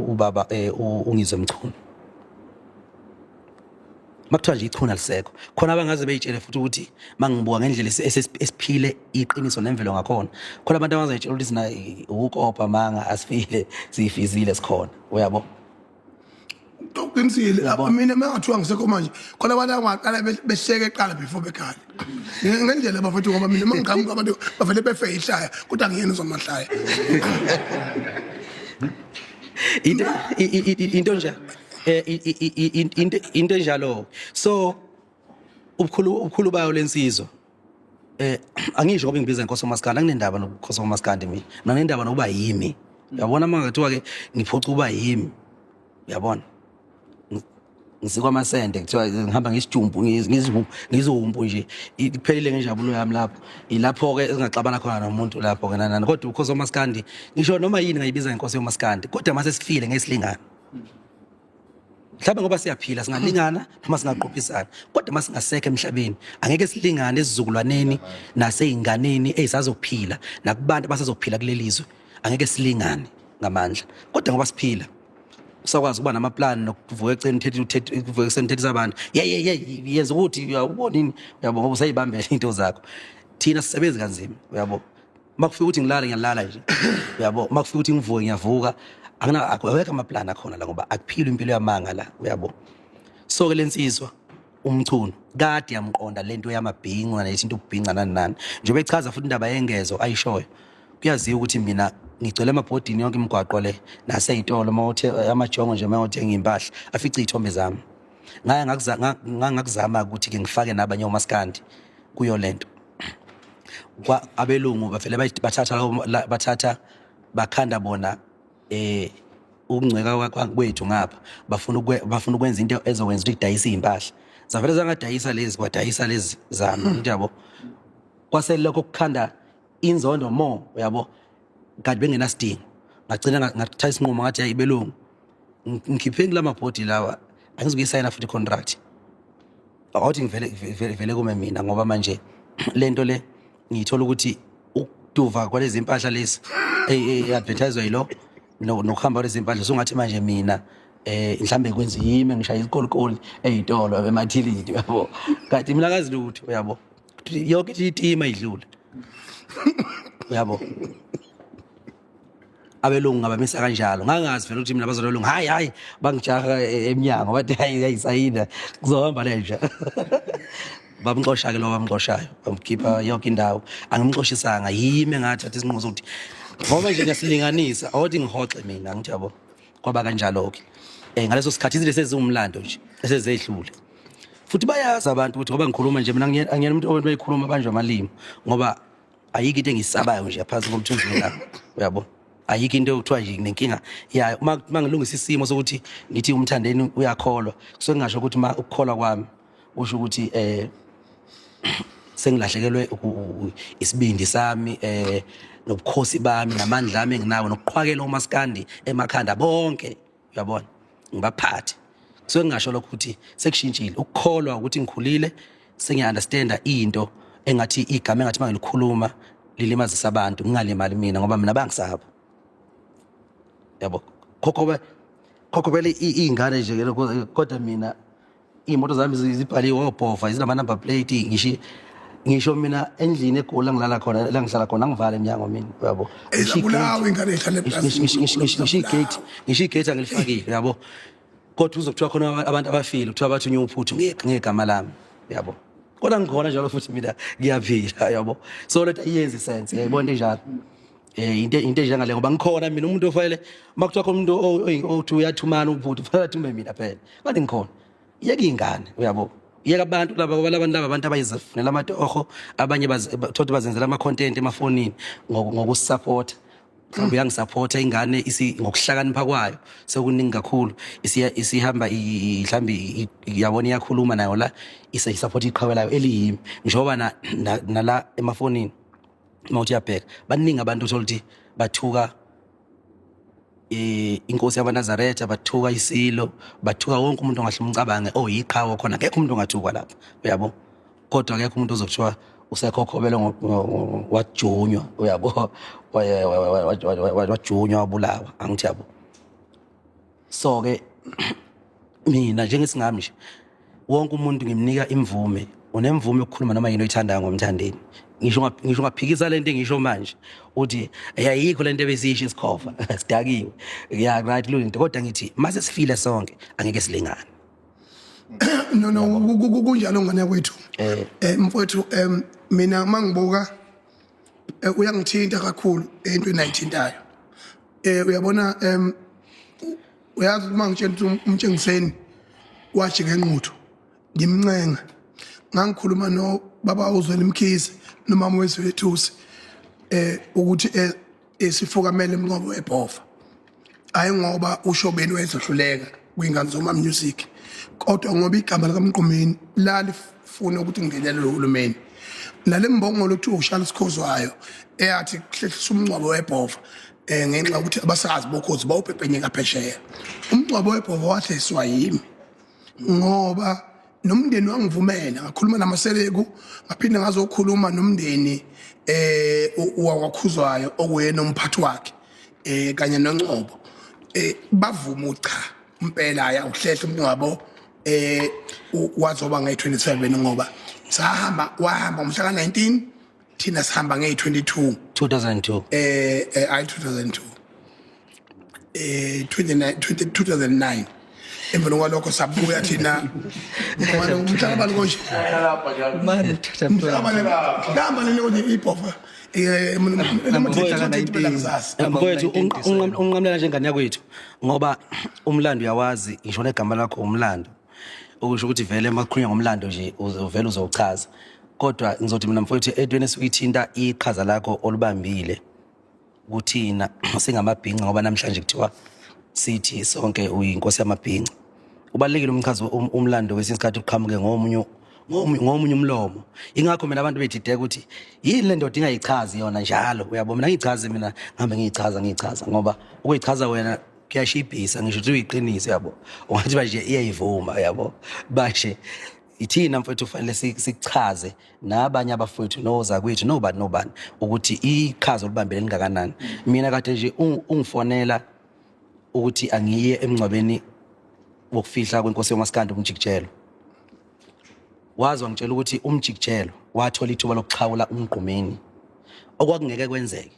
[SPEAKER 2] ubaba ungizwe mchunu makuthiwa nje ichuna lisekho khona abangaze beyitshele futhi ukuthi mangibuka ngendlela esiphile iqiniso nemvelo ngakhona khona abantu abazayitshela ukuthi sina ukopha manga asifile sifizile sikhona uyabo
[SPEAKER 1] uqinisile mina mangathiwa ngisekho manje khona abantu abaqala behleke eqala before bekhale ngendlela bafethu ngoba mina mangiqhamuka abantu bavele befe ihlaya kodwa ngiyena uzomahlaya
[SPEAKER 2] into nje into enjalo so ubukhulu bayo lensizwa angisho ngoba ngibiza inkosi uMaskandi anginendaba nokukhosi uMaskandi mina nginendaba nokuba yimi uyabona mangathiwa ke ngiphuca ukuba yimi uyabona ngisikwa amasende kuthiwa ngihamba ngisijumbu ngizumbu nje iphelile ngenjabulo yami lapho ilapho ke engaxabana khona nomuntu lapho ke nanani kodwa ukhosi uMaskandi ngisho noma yini ngayibiza inkosi uMaskandi kodwa mase sifile ngesilingana mhlawumbe ngoba siyaphila singalingana noma singaqophisana kodwa masingasekho emhlabeni angeke silingane esizukulwaneni naseyinganeni ezisazophila nakubantu abasazophila kulelizwe angeke silingane ngamandla kodwa ngoba siphila usakwazi ukuba namaplan nokuvuka ekuseni uthethisa abantu yenza ukuthi uyabona uyabo ngoba usayibambela into zakho thina sisebenza kanzima uyabo makufika ukuthi ngilala ngiyalala nje uyabo makufika ukuthi ngivuke ngiyavuka akaweka amaplan akhona la ngoba akuphila impilo yamanga la uyabo so ke lensizwa umchuno kade yamqonda lento yamabhinqa nesinto ukubhinqa nani njengoba echaza futhi indaba yengezo ayishoyo kuyaziwa ukuthi mina ngigcwele amabhodini yonke imigwaqo le naseyitolo mawuthe amajongo nje mawuthenga impahla afica izithombe zami ngakuzama ukuthi ke ngifake nabanye oMaskandi kuyo lento abelungu bavele bathatha bakhanda bona ukungcweka kwethu ngapha bafuna ukwenza into ezokwenza ukuthi idayisa impahla zavele zangadayisa lezi kwadayisa lezi zami yabo kwase lokho kukhanda inzondo more uyabo kanti bengenasidingo ngagcina ngathatha isinqumo ngathi ayibelungu ngikhiphe kulamabhodi lawa angizukuyisayina futhi contract awuthi ngivele kume mina ngoba manje lento le ngithola ukuthi ukuduva kwalezi impahla lezi advertise yilo nokuhamba kwalezi impahla songathi manje mina mhlambe kwenza yimi ngishaya izikolokoli ezitolo emathilidi yabo kanti mina akazi lutho uyabo yonke itima idlule uyabo abelungu ngabamisa kanjalo ngangazi vele ukuthi mina bazolungu hayi bangijaha eminyango bathi hayisayina kuzohamba lenja bamxosha ke lo bamxoshayo bamkhipha yonke indawo angimxoshisanga yimi engathatha isinqumo sokuthi ngoba nje ngiyasilinganisa awuthi ngihoxe mina ngithi yabo kwaba kanjalo ke ngaleso sikhathi izinto sezumlando nje esezedlule futhi bayazi abantu ukuthi ngoba ngikhuluma nje mina angiyena umuntu oyikhuluma abanjwe amalimi ngoba ayikho into engisabayo nje phansi komthunzi lapho uyabo ayikho into okuthiwa nje nenkinga yayo mangilungisa isimo sokuthi ngithi umthandeni uyakholwa kusuke ngisho ukuthi ukukholwa kwami usho ukuthi sengilahlekelwe isibindi sami nobukhosi bami namandla ami enginawo nokuqhwakela uMaskandi emakhanda bonke uyabona ngibaphathi kusuke ngisho lokho ukuthi sekushintshile ukukholwa ukuthi ngikhulile sengiyaunderstanda into engathi igama engathi mangilikhuluma lilimazisa abantu ngingalimali mina ngoba mina bangisaba yabo khokho khokho vele iy'ngane nje kodwa mina iy'moto zami zibhaliwe obhova zinama number plate ngisho mina endlini egoli ngilala khona la ngihlala khona angivale emnyango mina uyabo
[SPEAKER 1] ezabulawa ingane ehlala eplazini
[SPEAKER 2] ngisho igate angilifakile uyabo kodwa uzokuthiwa khona abantu abafile kuthiwa bathi unye uphuthu ngegama lami uyabo kodwa ngikhona njalo futhi mina ngiyaphila uyabo so letha iyenza isense yayibona njalo into enjengale ngoba ngikhona mina umuntu ofanele makuthiwa khona umuntu othi uyathumana uphuthu fanele athume mina phela kanti ngikhona yeke ingane uyabo yeke abantu abantu abayizifunela amatoho abanye bathothi bazenzela ama-content emafonini ngokusupporta mhlawumbe uyangisupporta ingane ngokuhlakanipha kwayo sekuningi kakhulu isihamba mhlawumbe yabona iyakhuluma nayo la isupporta iqhawe layo eliyimi njengoba nala emafonini mawuthi uyabheka baningi abantu uthola ukuthi bathuka inkosi yabaNazaretha bathuka isilo bathuka wonke umuntu ongahle umcabange yiqhawe khona akekho umuntu ongathukwa lapha uyabo kodwa akekho umuntu ozokuthiwa usekhokhobele wajunywa uyabo wajunywa wabulawa angithi yabo so ke mina njengesingami nje wonke umuntu ngimnika imvume unemvume yokukhuluma noma yini oyithandayo ngomthandeni ngisho ngaphikisa lento engisho manje uthi ayikho lento ebesisho isikhova sidakiwe ya right lo into kodwa ngithi mase sifile sonke angeke silingane
[SPEAKER 1] no kunjalo ngane kwethu mfowethu mina mangibuka uyangithinta kakhulu into enayithintayo uyabona uyazi mangitshela umtshengiseni wathi ngenquthu ngimncenga ngangikhuluma no baba uZweli Mkhize nomama wethusi ukuthi sifukamele umnqobo webhova hayi ngoba uShobeni wezohluleka kwingane zoma music kodwa ngoba igama likaMgqumeni lalifuna ukuthi ngingenele lo hulumeni nalembongo lokuthiwa uCharles Khozwayo eyathi kuhlehlisa umnqobo webhova ngenxa ukuthi abasazi bokhozi bawupepenyeka phesheya umnqobo webhova wahleswa yimi ngoba nomndeni wangivumela ngakhuluma namaseleku ngaphinde ngazokhuluma nomndeni wakhuzwayo okuyena umphathi wakhe kanye noNcobo bavuma ucha impela aya uhlehla umngcwabo wazoba nge27 ngoba wahamba umhla ka19 thina sihamba nge22
[SPEAKER 2] 2002
[SPEAKER 1] ay 2002 2009 emva kwalokho sabuya thina ngoba umhlaba konje
[SPEAKER 5] manje
[SPEAKER 1] ngamba lelo ibhova
[SPEAKER 2] mfowethu unqamlela njengane yakwethu ngoba umlando uyawazi ngisho negama lakho umlando okusho ukuthi vele makukhulunywa ngomlando nje uvela uzowuchaza kodwa ngizothi mina mfowethu edweni esukithinta iqhaza lakho olubambile kuthina singamabhinqa ngoba namhlanje kuthiwa sithi sonke uyinkosi yamabhinqa ubalekile umchazo umlando wesinsikhathi uqhamuke ngomunye umlomo ingakho mina abantu bedideka ukuthi yini le ndoda ingayichazi yona njalo uyabo mina ngiyichaze mina ngihambe ngiyichaza ngoba ukuyichaza wena kuyashibhisa ngisho ukuthi uyiqinise yabo ungathi manje iyayivuma yabo bashe ithina mfowethu kufanele sichaze nabanye abafowethu noza kwethu nobani ukuthi iqhaza olibambele lingakanani mina kade nje ungifonela ukuthi angiye emngcwabeni wokufihla kwenkosi yomaskandi umjikijelo wazi wangitshela ukuthi umjikijelo wathola ithuba lokuxhawula umgqumeni okwakungeke kwenzeke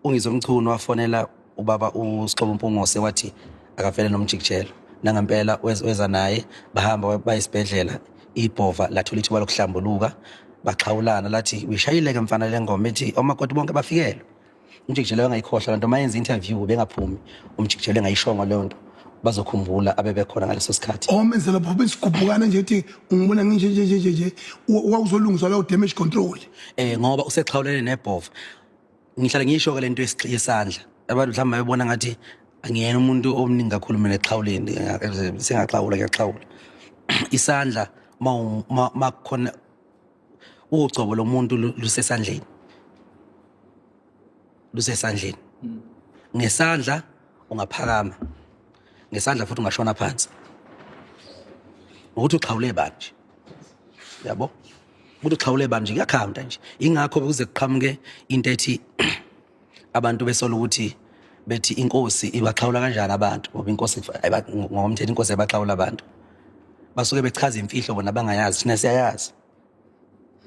[SPEAKER 2] ungizomchuno wafonela ubaba uSixobo Mpungose wathi akavele nomjikijelo nangempela weza naye bahamba bayisibhedlela ibhova lathola ithuba lokuhlambuluka baxhawulana lathi uyishayileke mfana lengoma ethi omakoti bonke bafikele umjikijelo engayikhohlwa lanto mayenza interview bengaphumi umjikijelo engayishonga leyo nto bazokhumbula abebekhona ngaleso sikhathi
[SPEAKER 1] omenzela baba besigubhukana nje ethi ungibona nje wakuzolungiswa leyo damage control
[SPEAKER 2] ngoba usexhawulene nebhova ngihlala ngisho ke lento yesandla abantu mhlawumbe bayibona ngathi angiyena umuntu omningi kakhulu mina exhawuleni sengaxhawula ngiyaxhawula isandla makukhona ugcobo lomuntu lusesandleni ngesandla ungaphakama ngesandla futhi ungashona phansi ukuthi uxhawule banje yabo ukuthi uxhawule banje kuyakhamba nje ingakho bekuze kuqhamuke into ethi abantu besola ukuthi bethi inkosi ibaxhawula kanjani abantu ngoba inkosi ngomthetho inkosi yabaxhawula abantu basuke bechaza imfihlo bona bangayazi thina siyayazi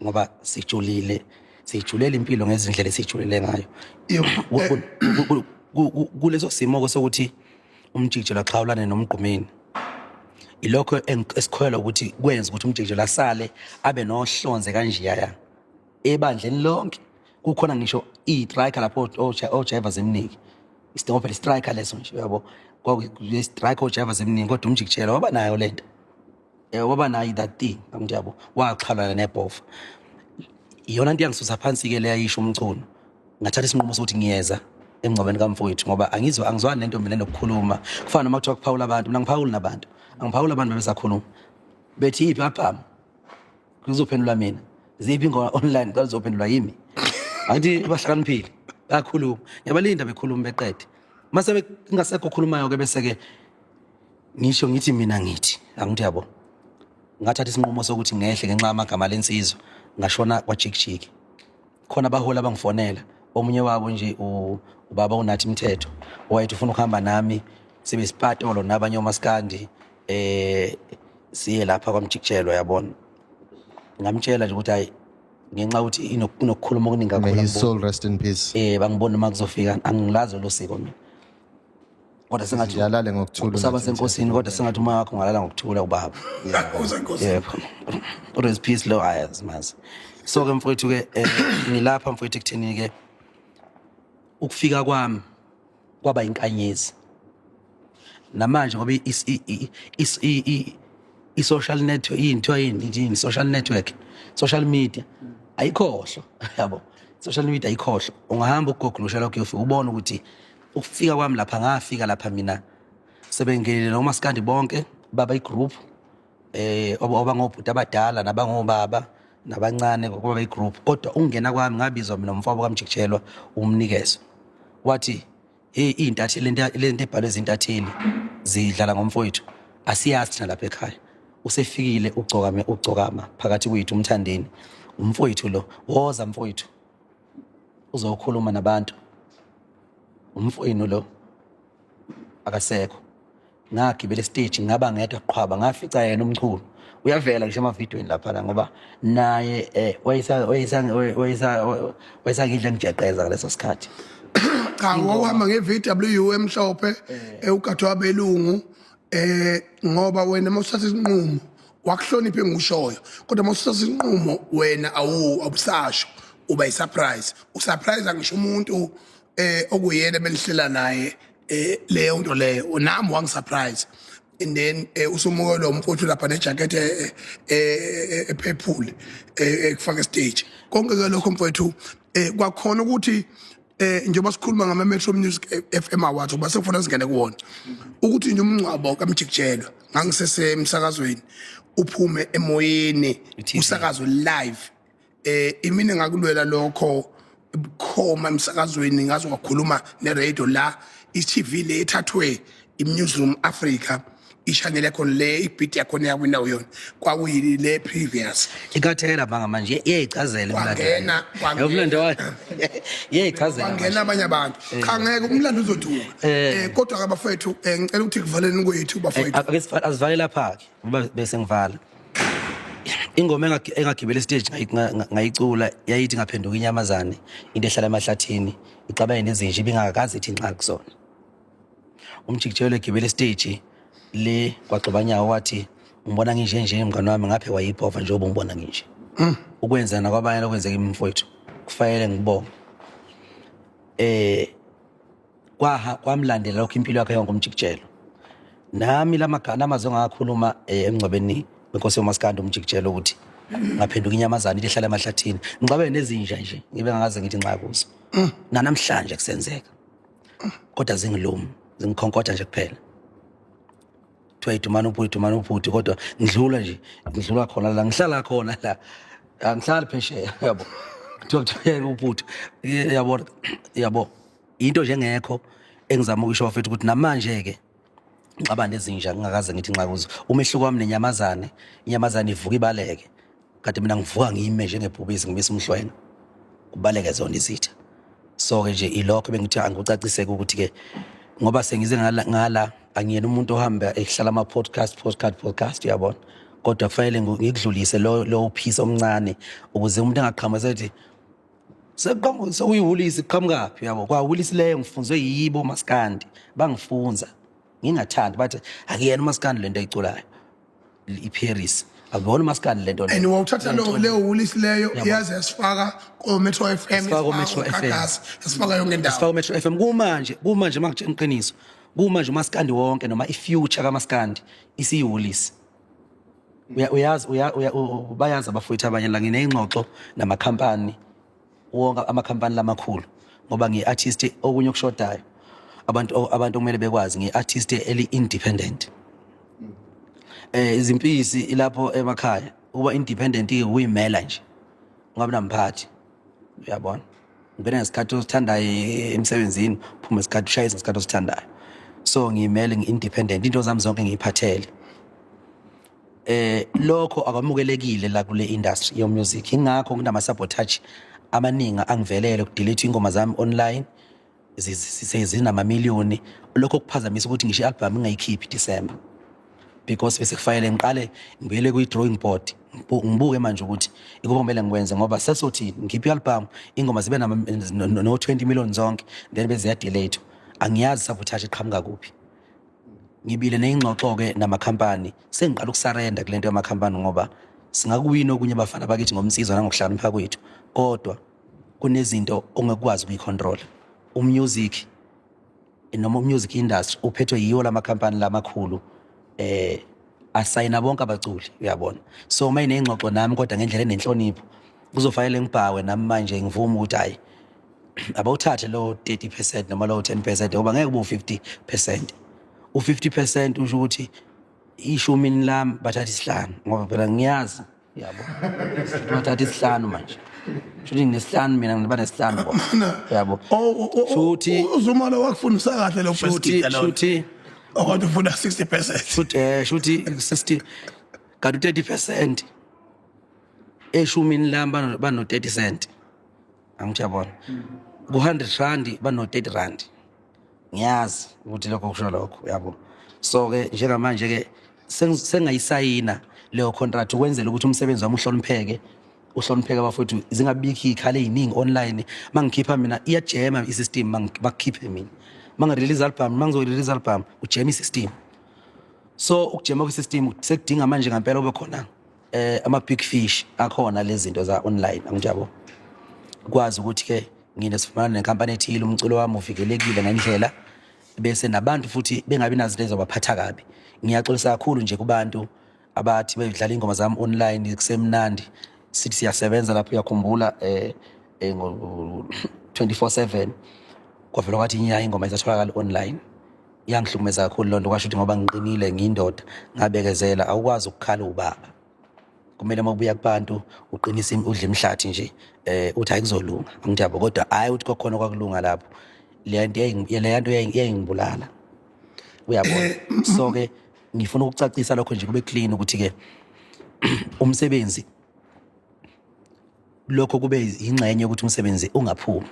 [SPEAKER 2] ngoba sijulela impilo ngezindlela esijulele ngayo kuleso simo sokuthi umjikijelo axhawulane nomgqumeni ilokho esikholwa ukuthi kwenza ukuthi umjikijelo asale abe nohlonze kanjeyaya ebandleni lonke kukhona ngisho istriker lapho oJaivas emniki isidingo phela istriker leso nje yabo kwakuyistriker oJaivas emniki kodwa umjikijelo waba nayo lento waba nayo that thing ngiyabo waxhalana nebhofa iyona into yangisusa phansi ke leya yisho umculo ngathatha isinqumo sokuthi ngiyeza emngcwabeni kaMfowethu ngoba angizwani lento mina nokukhuluma kufana noma kuthiwa kuphawula abantu mina ngiphawula nabantu angiphawula abantu besakhuluma bethi yiphi apha kuzophendula mina ziphi ngoba online kuzophendulwa yimi angithi bahlakaniphile bakhuluma yabalinda bekhuluma beqede mase kungasekho okhulumayo ke bese ke ngisho ngithi mina ngithi angithi yabo ngathatha isinqumo sokuthi ngehle ngenxa yamagama lensizwa ngashona kwaJikijiki khona abahola abangifonela omunye wabo nje ubaba unathi Mthetho owayethi ufuna ukuhamba nami sibe sipatolo nabanye omaskandi siye lapha kwaMjikijelo yabona ngamtshela nje ukuthi hayi ngenxa ukuthi inokukhuluma okuningi kakhulu
[SPEAKER 3] may his soul rest in peace
[SPEAKER 2] bangibona uma kuzofika angilazi lo siko mina kodwa sengathi
[SPEAKER 3] yalale ngokuthula
[SPEAKER 2] usaba senkosini kodwa sengathi uma wakho ngalala ngokuthula ubaba yebo kodwa is peace lo ayaz mazi so ke Mfowethu ke ngilapha Mfowethu ekutheni ke ukufika kwami kwaba inkanyezi namanje ngoba i-social network into yini social network social media ayikhohlo yabo social media ayikhohlo ungahamba ukugoglusha lokho uyofika ubone ukuthi ukufika kwami lapha ngafika lapha mina sebengelele nomaskandi bonke baba igroup obangobhuti abadala nabangobaba nabancane ngoba igroup kodwa ungena kwami ngabizwa mina umfowabo kaMjikijelwa umnikezo wathi intatheli lento ebhalwe izintatheli zidlala ngoMfowethu asiyazi thina lapha ekhaya usefikile ugcokama phakathi kwethu umthandeni umfowethu lo woza Mfowethu uzokhuluma nabantu umfowenu lo akasekho ngagibela stage ngaba ngedwa qhwaba ngafica yena umculo uyavela ngisho amavidweni lapha ngoba naye wayesangidla ngijeqeza ngaleso sikhathi
[SPEAKER 1] cha wahamba ngeVW emhlophe ugathwa abelungu ngoba wena mawusathatha isinqumo wakuhloniphe ngushoyo kodwa mawusathatha isinqumo wena awusasho uba isurprise usurprise ngisho umuntu okuyena belihlela naye leyo nto leyo nami wangisurprise and then usumuko lo Mfowethu lapha nejacket ephephule ekufaka stage konke ke lokho Mfowethu kwakhona ukuthi njengoba sikhuluma ngama Metro Music FM Awards ngoba sekufuna singene kuwona ukuthi nje umncwabo kaMjikijelwa ngangisesemsakazweni uphume emoyeni usakazo live imini ngakulwela lokho khoma emsakazweni ngazo kwakhuluma ne-radio la i-TV le ethathwe i-Newsroom Africa i-channel yakho le i-beat yakho neyawina yona kwakuyini le previous
[SPEAKER 2] inkathela manje iyayichazela
[SPEAKER 1] wangena
[SPEAKER 2] umlando wakhe iyayichazela
[SPEAKER 1] wangena abanye abantu cha ngeke umlando uzothuka kodwa ke bafowethu ngicela ukuthi kuvaleni kwethu bafowethu
[SPEAKER 2] asivale lapha ke ngoba bese ngivala ingoma engagibela stage ngayicula yayithi ngaphenduka inyamazane into ehlala emahlathini ixabane nezinje ibingakazi ithi nxa kusona umjikijelo egibela stage le kwaXubanyawo wathi umbona nginje mngani wami ngaphe wayiphova njengoba umbona nginje ukwenza nakwabanye lokwenzeka Mfowethu kufanele ngibonge kwamlandela lokho impilo yakhe yonke umjikijelo nami lamagana amazwe ngakhuluma emngcwabeni wenkosi yomaskandi umjikijelo ukuthi ngaphenduka inyamazane into ehlala emahlathini ngixabene nezinja nje ngibe ngakaze ngithi nxa kuzo namhlanje kusenzeka kodwa zingilumi zingikhonkotha nje kuphela kuthiwa idumana ubhuti kodwa ngidlula khona la ngihlala khona la angihlali phesheya yabo kuthiwa ubhuti yabo into nje engekho engizama ukusho bafethu ukuthi namanje ke ngixabana nezinja ngingakaze ngithi nxa kuzo umehluko wami nenyamazane inyamazane ivuka ibaleke kanti mina ngivuka ngiyime njengebhubisi ngibisa umhlwenga kubaleke zona izitha so ke nje ilokho bengithi angikucacise ukuthi ke ngoba sengize ngala angiyena umuntu ohamba ehlala ama podcast uyabona kodwa kufanele ngikudlulise lo piece omncane ukuze umuntu angaqhamuka sethi seqhamuka sewuyihulisi qhamukaphi yabo kwahulisi leyo ngifunzwe yibo maskandi bangifunza ngingathandi bathi akuyena umaskandi lento ayiculayo iParis abona umaskandi lento
[SPEAKER 1] and wawuthatha leyo hulisi leyo yaze yasifaka ko Metro FM yasifaka yonke indawo
[SPEAKER 2] sifaka Metro FM kumanje makutshela iqiniso kumanje umaskandi wonke noma ifuture kaMaskandi isiyihulisi uyazi bayazi abafowethu abanye la ngineyingxoxo namakhampani wonke amakhampani lamakhulu ngoba ngiartist okunye okushodayo abantu kumele bekwazi ngiartist eli independent izimpisi ilapho emakhaya uba independent uyimela nje ungabe namphathi uyabona ngibena ngesikhathi osithandayo emsebenzini phuma isikhathi ushayisa ngesikhathi osithandayo so ngiyimele ngi-independent into zami zonke ngiyiphathele lokho akamukelekile la kule industry yo music ingakho kunama sabotage amaningi angivelele ukudelete ingoma zami online zinama miliyoni lokho kuphazamisa ukuthi ngisho i-album ngingayikhiphi December because bese kufanele ngiqale ngibuyele kwi-drawing board ngibuke manje ukuthi ikuphomele ngikwenze ngoba sesothi ngikhiphe i-album ingoma zibe no 20 million zonke then beze yadelete angiyazi sabotage iqhamuka kuphi ngibile nezingxoxo ke namakhampani sengiqala ukusarenda kulento yamakhampani ngoba singakuwina okunye abafana bakithi ngomsizo nangokuhlakanipha kwethu kodwa kunezinto ongekwazi ukuyicontrol umusic noma umusic industry uphethwe yiyo lamakhampani lamakhulu asayina bonke abaculi uyabona so mayine ingxoxo nami kodwa ngendlela enenhlonipho kuzofanele ngibhawe nami manje ngivuma ukuthi hayi abawuthathe lo 30% noma lo 10% ngoba ngeke kube u50% u50% usho ukuthi ishumi lami bathatha isihlanu ngoba phela ngiyazi yabo bathatha isihlanu manje shuthi nginesihlanu mina ngiba nesihlanu yabo shuthi
[SPEAKER 1] uzumala wakufundisa kahle lo
[SPEAKER 2] shuthi
[SPEAKER 1] okade ufuna 60%
[SPEAKER 2] shuthi 60 kanti 30% eshumini lami bano 30 cent angijabona ku 100 rand bano 30 rand ngiyazi ukuthi lokho kusho lokho yabo so ke njengamanje ke sengayisayina leyo contract ukwenzela ukuthi umsebenzi wami uhlonipheke abafowethu zingabikho ikhale eziningi online mangikhipha mina iyajema isystem bakukhiphe mina mangi-release album mangizo-release album ujema isystem so ukujema kwisystem sekudinga manje ngempela ube khona ama-big fish akhona lezi zinto za online angijabo kwazi ukuthi ke nginesifana nenkampani ethile umculo wami uvikelekile ngendlela bese nabantu futhi bengabi nazinto ezobaphatha kabi ngiyaxolisa kakhulu nje kubantu abathi bedlala ingoma zami online kusemnandi sithi siyasebenza lapho uyakhumbula 24/7 kwavela kwathi inyaya ingoma izatholakala online yangihlukumeza kakhulu lonto kwasho ukuthi ngoba ngiqinile ngiyindoda ngabekezela awukwazi ukukhala ubaba kumele makubuya kubantu uqinise udle imhlathi nje uthi ayikuzolunga angijabo kodwa hayi uthi kokhona kwakulunga lapho le nto yayingibulala uyabona so ke ngifuna ukucacisa lokho nje kube clean ukuthi ke umsebenzi lokho kube ingxenye ukuthi umsebenzi ungaphumi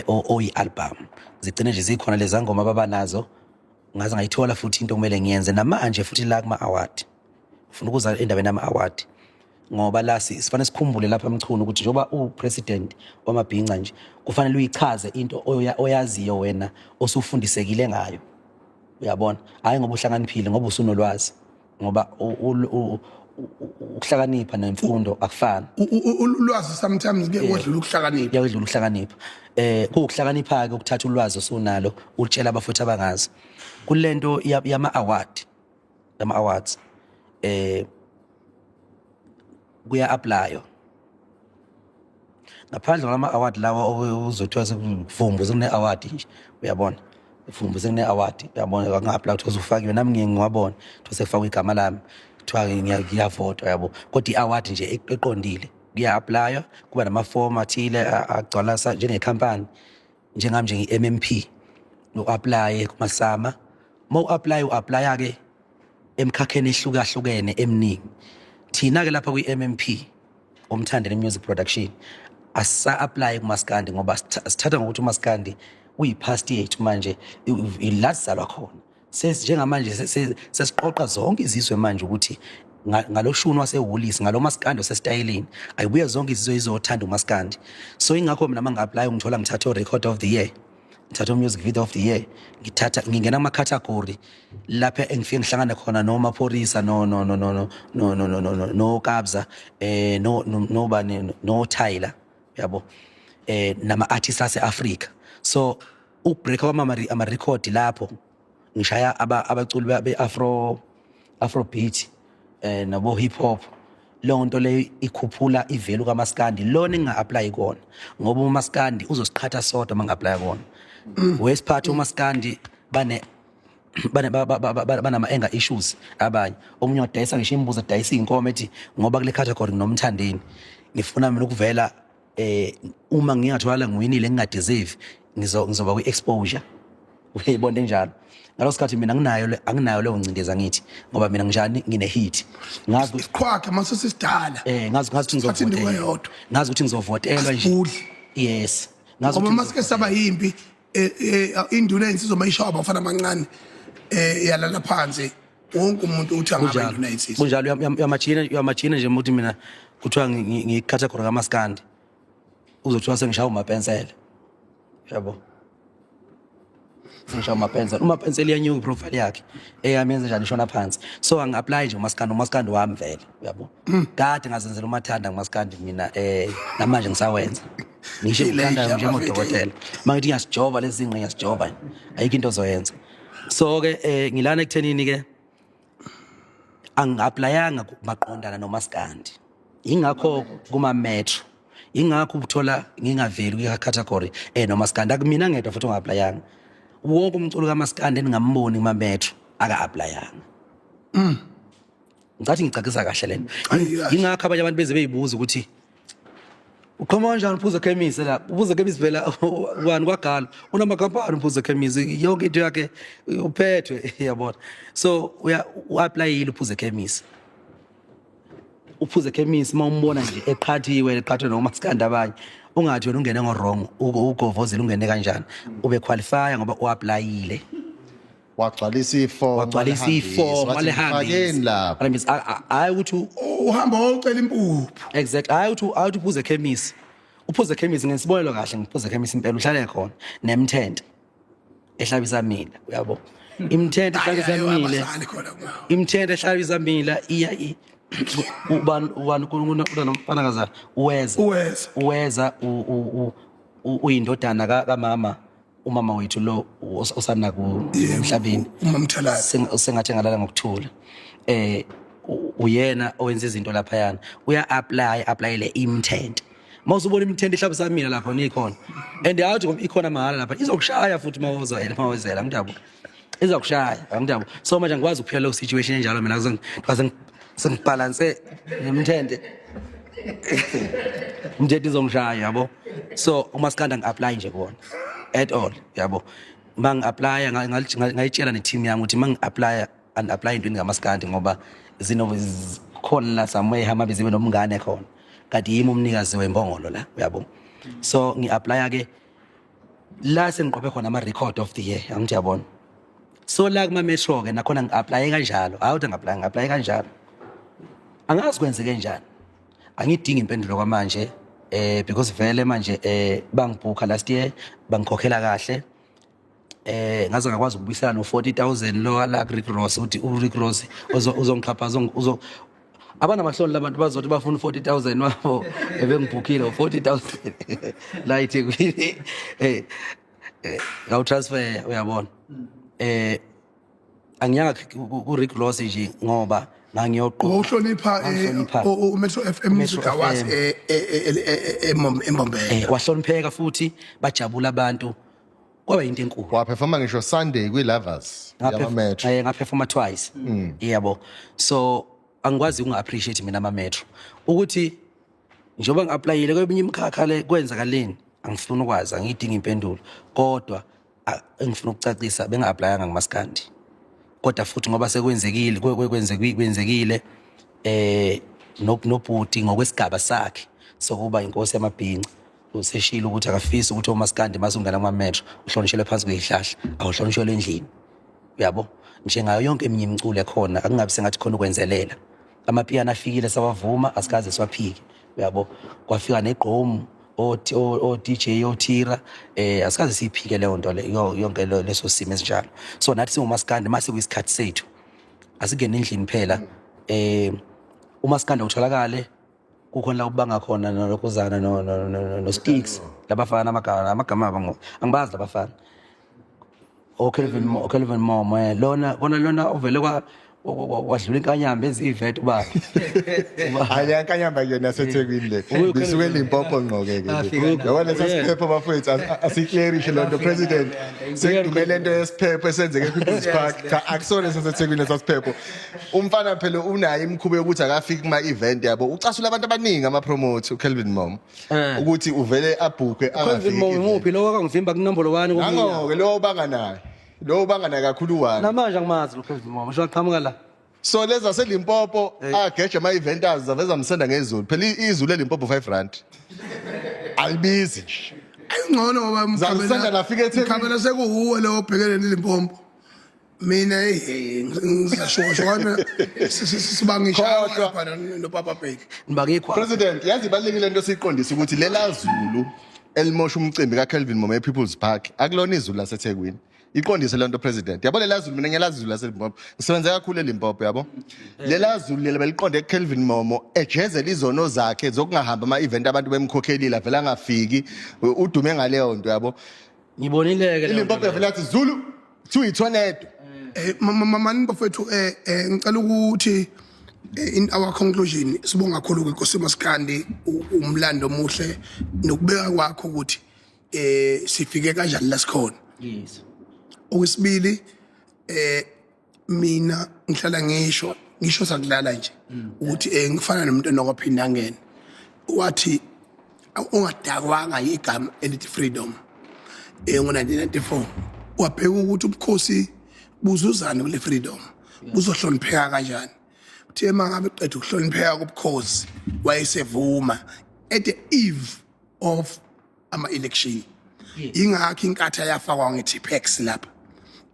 [SPEAKER 2] oyi-album zigcine nje zikhona lezi ngoma babanazo ngaze ngayithola futhi into kumele ngiyenze namanje futhi la kuma-award ufuna ukuza endabeni yama-award ngoba la sifanele sikhumbule lapha emchunu ukuthi njengoba upresident wamabhinca nje kufanele uyichaze into oyaziyo wena osufundisekile ngayo uyabona hayi ngoba uhlakaniphile ngoba usunolwazi ngoba ukuhlakanipha nemfundo akufani
[SPEAKER 1] ulwazi sometimes ke wedlula ukuhlakanipha
[SPEAKER 2] yawedlula ukuhlakanipha kuwukuhlakanipha ke ukuthatha ulwazi osunalo ulitshela abafowethu abangazi kulento yama-awards kuya-applywa ngaphandle kwama-award lawa uzothiwa sekuvumbuze kune-award nje uyabona uvumbuze kune-award uyabona kanga-apply ukuthi ufakiwe nami ngiwabona kuthiwa sekufakwe igama lami kuthiwa ngiyavota yabo kodwa i-award nje eqondile kuya-applywa kuba namafomu athile agcwalisa njengekhampani njengami njengi-MMP u-applye kumasama ma u-applya-ke emkhakheni ehlukahlukene eminingi thina-ke lapha kwi-MMP umthandeni music production asa-apply kumaskandi ngoba sithatha ngokuthi umaskandi uyi-past yethu manje ila sizalwa khona. Njengamanje sesiqoqa zonke izizwe manje ukuthi ngaloshuni wasehholisi ngalo maskandi osesitayeleni ayibuye zonke izizwe izothanda umaskandi. So ingakho mina mangi-apply ngithola ngithatha record of the year, ngithatha music video of the year, ngingena kuma-category lapha engifike ngihlangane khona noMaphorisa no Kabza no Tyler yabo nama-artists ase-Africa. So ukubreaka kwami ama-record lapho ngishaya abaculi be-Afrobeat nabo hip hop. Leyo nto leyo ikhuphula ivelu kaMaskandi lona enginga-apply kona ngoba uMaskandi uzosiqhatha sodwa mangi-apply kona. Wesiphatha uMaskandi banama-anger issues abanye. Omunye wadayisa ngisho imbuzi adayisa iy'nkomo ethi ngoba kule category nginomthandeni ngifuna mina ukuvela uma ngingatholakala ngiwinile ngingadeserve ngizoba kwi-exposure. Uyayibona njalo. Ngalo sikhathi mina anginayo leyo ngcindezi ngithi ngoba mina njani ngine-hit. Ngazi
[SPEAKER 1] Isiqhwaga mase sisidala.
[SPEAKER 2] ngazi ukuthi ngizovotelwa. Ngazi ukuthi ngizovotelwa nje. Yes. Ngazi
[SPEAKER 1] Ngoba
[SPEAKER 2] ukuthi
[SPEAKER 1] masike saba yimpi induna insizwa mayishawa abafana amancane yalala phansi wonke umuntu uthi angaba induna insizwa.
[SPEAKER 2] Kunjalo uyamajina nje ukuthi mina kuthiwa ngicategory kaMaskandi uzothiwa sengishaya umapensela. Yabo. Sengishaya umapensela. Umapensela iyanyuka iprofile yakhe eyamenza njani ishona phansi. So angi-apply nje uMaskandi wami vele yabo. Kade ngazenzela umathanda nguMaskandi mina namanje ngisawenza. Ngisho ukuthandana njengodokotela mangithi ngiyasijova lezi zinqe ngiyasijova ayikho into ozoyenza. So ke ngilana ekuthenini ke angi-applyanga maqondana noMaskandi. Ingakho kuma metro ingakho ukuthola ngingaveli kwi-category noMaskandi akumina ngedwa futhi onga-applyanga. Wonke umculo kaMaskandi engingamboni kuma metro aka-applyanga. Ngicathi ngicacisa kahle lento. Ingakho abanye abantu beze beyibuza ukuthi uqhoma kanjani uphuza ekhemisi la? Uphuza ekhemisi vela wani kwagala unamakhampani uphuza ekhemisi yonke into yakhe uphethwe yabona. So u-applyile uphuza ekhemisi. Uphuza ekhemisi mawumbona nje eqhathwe noMaskandi abanye ungathi wena ungene ngo-wrong ugovozile ungene kanjani ube qualify ngoba u-applyile.
[SPEAKER 3] Wagcwalisa iform
[SPEAKER 2] walehambisa lapha. Hayi ukuthi
[SPEAKER 1] Uhamba wocela impuphu.
[SPEAKER 2] Exactly. Hayi ukuthi uphuze ekhemisi. Uphuze ekhemisi ngesibonelo kahle ngiphuze ekhemisi impela uhlale khona nemthente ehlabisa mina uyabo. Imthente ehlabisa mina. Imthente ehlabisa mina iya ubani kunomfana kaza uweza uyindodana kaMama umama wethu lo osana ku emhlabeni
[SPEAKER 1] uMamthalazi
[SPEAKER 2] sengathi ngalala ngokuthula. Uyena owenza izinto lapha yana applyele imthente. Mawusubona imthente ehlabisa mina lapha nikhona and awuthi ngoba ikhona mahala lapha izokushaya futhi mawozela ngidabo izokushaya ngidabo. So manje ngikwazi ukuphila leyo situation enjalo mina sengibalance nemthente umthente izongishaya yabo. So uMaskandi angi-apply nje kuona at all yabo. Mangi-apply ngayitshela ne-team yami ukuthi mangi-apply and-apply intweni kaMaskandi ngoba khona la somewhere hama bezibe nomngane khona kanti yimi umnikazi wembongolo la uyabo. So ngi-apply ke la sengiqophe khona ama-record of the year angithi yabona. So la kuma metro ke nakhona ngi-apply kanjalo awuthi ngi-apply kanjalo. Angazi kwenzeke njani angidingi impendulo kwamanje because vele manje bangibhukha last year bangikhokhela kahle. Ngaze ngakwazi ukubuyisana no-40,000 lo la Rick Ross uthi uRick Ross uzongiqhaphaza abanamahloni labantu bazothi bafuna 40,000 wabo ebengibhukile 40,000 la eThekwini ngawu transfer uyabona. Angiyanga uRick Ross nje ngoba
[SPEAKER 1] uhlonipha uMetro FM Music Awards eMbombela.
[SPEAKER 2] Wahlonipheka futhi bajabula abantu kwaba into enkulu.
[SPEAKER 3] Waperforma ngisho Sunday kwi-Lovers yama-Metro.
[SPEAKER 2] Ngaperforma twice yabo. So angikwazi ukunga-appreciate mina ama-Metro ukuthi njengoba ngi-applyile kweminye imikhakha le kwenzakaleni angifuni ukwazi angiyidingi impendulo kodwa engifuna ukucacisa benga-applyanga nguMaskandi kodwa futhi ngoba kwenzekile nobhuti ngokwesigaba sakhe sokuba inkosi yamabhinqa useshilo ukuthi akafisi ukuthi uMaskandi masungena kuma-metro uhlonishele phansi kweyihlahla awuhlonishele endlini uyabo njengayo yonke eminye imiculo ekhona akungabi sengathi khona ukwenzelela amapiyano afikile sawavuma asikaze siwaphike uyabo kwafika negqomu o DJ oTira asikaze siphike leyo nto yonke leso simo esinjalo so nathi singuMaskandi mase kuyisikhathi sethu asingene endlini phela uMaskandi utholakale kukhona la ubanga khona noLokuzana no Sticks labafana amagama angibazi labafana Kelvin Momo lona uvele wadlula inkanyamba ezivet ubaba
[SPEAKER 3] hayi inkanyamba yona seThekwini le bisuke Limpopo ngqoke ke yabona sesiphepho bafethu asiclearishe lonto president sekudumele into yesiphepho esenzeke ePeople's Park akusona seThekwini sasiphepho umfana phela unayo imkhubo yokuthi akafiki kuma event yabo ucasula abantu abaningi ama promote uKelvin Momo ukuthi uvele abhuke
[SPEAKER 2] Kelvin Momo nguphi lo akangivimba kunombolo 1
[SPEAKER 3] ngoko lo banganayo lo bangana kakhulu wani
[SPEAKER 2] namanje angimazi uKelvin Momo sho aqhamuka la
[SPEAKER 3] so leza seLimpopo ageje ama eventers zaveza msenda ngezulu phela izulu eLimpopo 5 rand alibizi
[SPEAKER 1] ayingcono ngoba
[SPEAKER 3] mkhabela nafika eThekwini
[SPEAKER 1] mkhabela sekuhuwe lo obhekene neLimpopo mina ngizashona sibangisha lapha noPapa Bheki
[SPEAKER 2] ngibangikho
[SPEAKER 3] president yazi balekile into siqondisa ukuthi lela zulu elimosha umcimbi kaKelvin Momo ePeople's Park akulona izulu laseThekwini iqondise lento president yabo lela zulu mina ngiyalazi izulu laseLimpopo ngisebenza kakhulu eLimpopo yabo lela zulu lelo beliqonde eKelvin Momo ejezela izono zakhe zokungahamba ama event abantu bemkhokhelile vela angafiki udume ngaleyo nto yabo
[SPEAKER 2] ngibonileke
[SPEAKER 3] eLimpopo vela athi zulu tuyithonedo
[SPEAKER 1] mama bafethu ngicela ukuthi in our conclusion sibonga kakhulu kweNkosi Maskandi umlando omuhle nokubeka kwakho ukuthi sifike kanjani la sikhona
[SPEAKER 2] yes
[SPEAKER 1] okwesibili mina ngihlala ngisho sakudlala nje ukuthi ngifana nomuntu onokuphinda ngene wathi ungadakwanga igama elithi freedom ngo-1994 wabheka ukuthi ubukhosi buzuzana kule freedom buzohlonipheka kanjani uthe mangabe eqeda ukuhlonipheka kubukhosi wayesevuma at the eve of ama-election ingakho inkatha yafakwa nge-TPEX lapha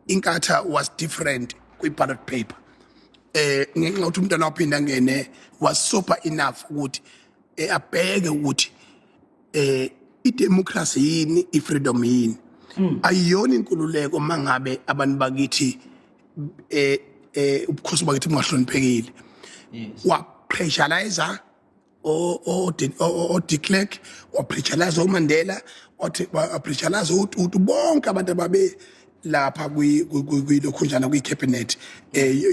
[SPEAKER 1] inkatha was different kwi-ballot paper ngenxa ukuthi umntwana waphinda ngene was sober enough ukuthi abheke ukuthi idemocracy yini ifreedom yini ayiyona inkululeko mangabe abantu bakithi ubukhosi bakithi bungahloniphekile wa pressurizer o de Klerk wa pressurizer uMandela wa pressurizer uTutu bonke abantu ababe lapha kwilokhunjana kwi-cabinet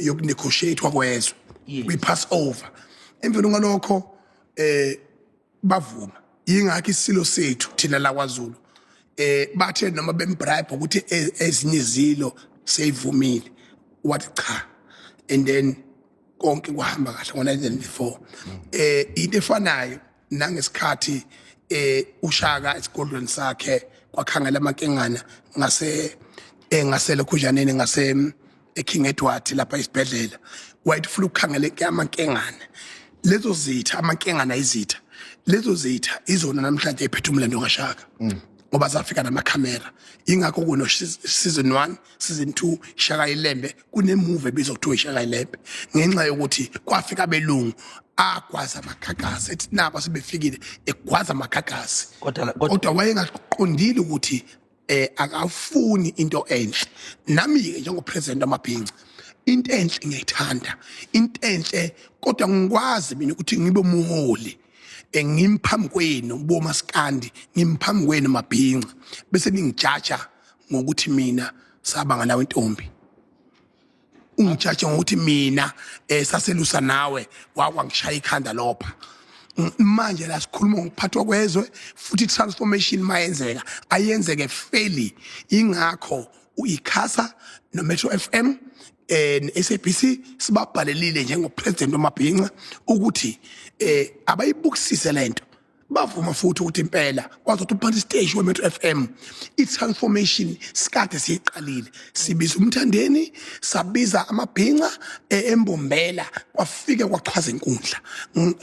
[SPEAKER 1] yokunegotiate kwezwe kwi-pass over emvelo ngalokho bavuma yingakho isilo sethu thina la kwaZulu bathe noma bembribe ukuthi ezinye izilo seyivumile wathi cha and then konke kuhamba kahle ngo-1994 into efanayo nangesikhathi uShaka esigodlweni sakhe kwakhangela amankengana ngasele khunjaneni eKing Edward lapha isibhedlela wayithi futhi ukukhangela amankengana lezo zitha amankengana izitha lezo zitha izona namhlanje ephethe umlando kaShaka ngoba zafika namakhamera ingakho kuno season 1 season 2 Shaka iLembe kunemovie ebizwa kuthiwa iShaka iLembe ngenxa yokuthi kwafika belungu agwaza amakhakasi ethi naba sebefikile egwaza amakhakasi kodwa wayengaqondile ukuthi akafuni into enhle nami ke njengopresident wamabhinqa into enhle ngiyithanda into enhle kodwa ngikwazi mina ukuthi ngibe umuholi ngimphambi kwenu boMaskandi ngimphambi kwenu mabhinqa bese ningijaja ngokuthi mina sabanga nawe intombi ungijaja ngokuthi mina saselusa nawe wakwangishaya ikhanda lopha manje la sikhuluma ngokuphathwa kwezwe futhi transformation mayenzeka ayenzeke fairly ingakho uIkhasa no Metro FM SABC sibabhalelile njengopresident wamabhinqa ukuthi abayibukisise lento bavuma futhi ukuthi impela kwazothi uphansi stage weMetro FM i-transformation sikade siyiqalile sibiza umthandeni sabiza amabhinqa embombela kwafike kwaqhaza inkundla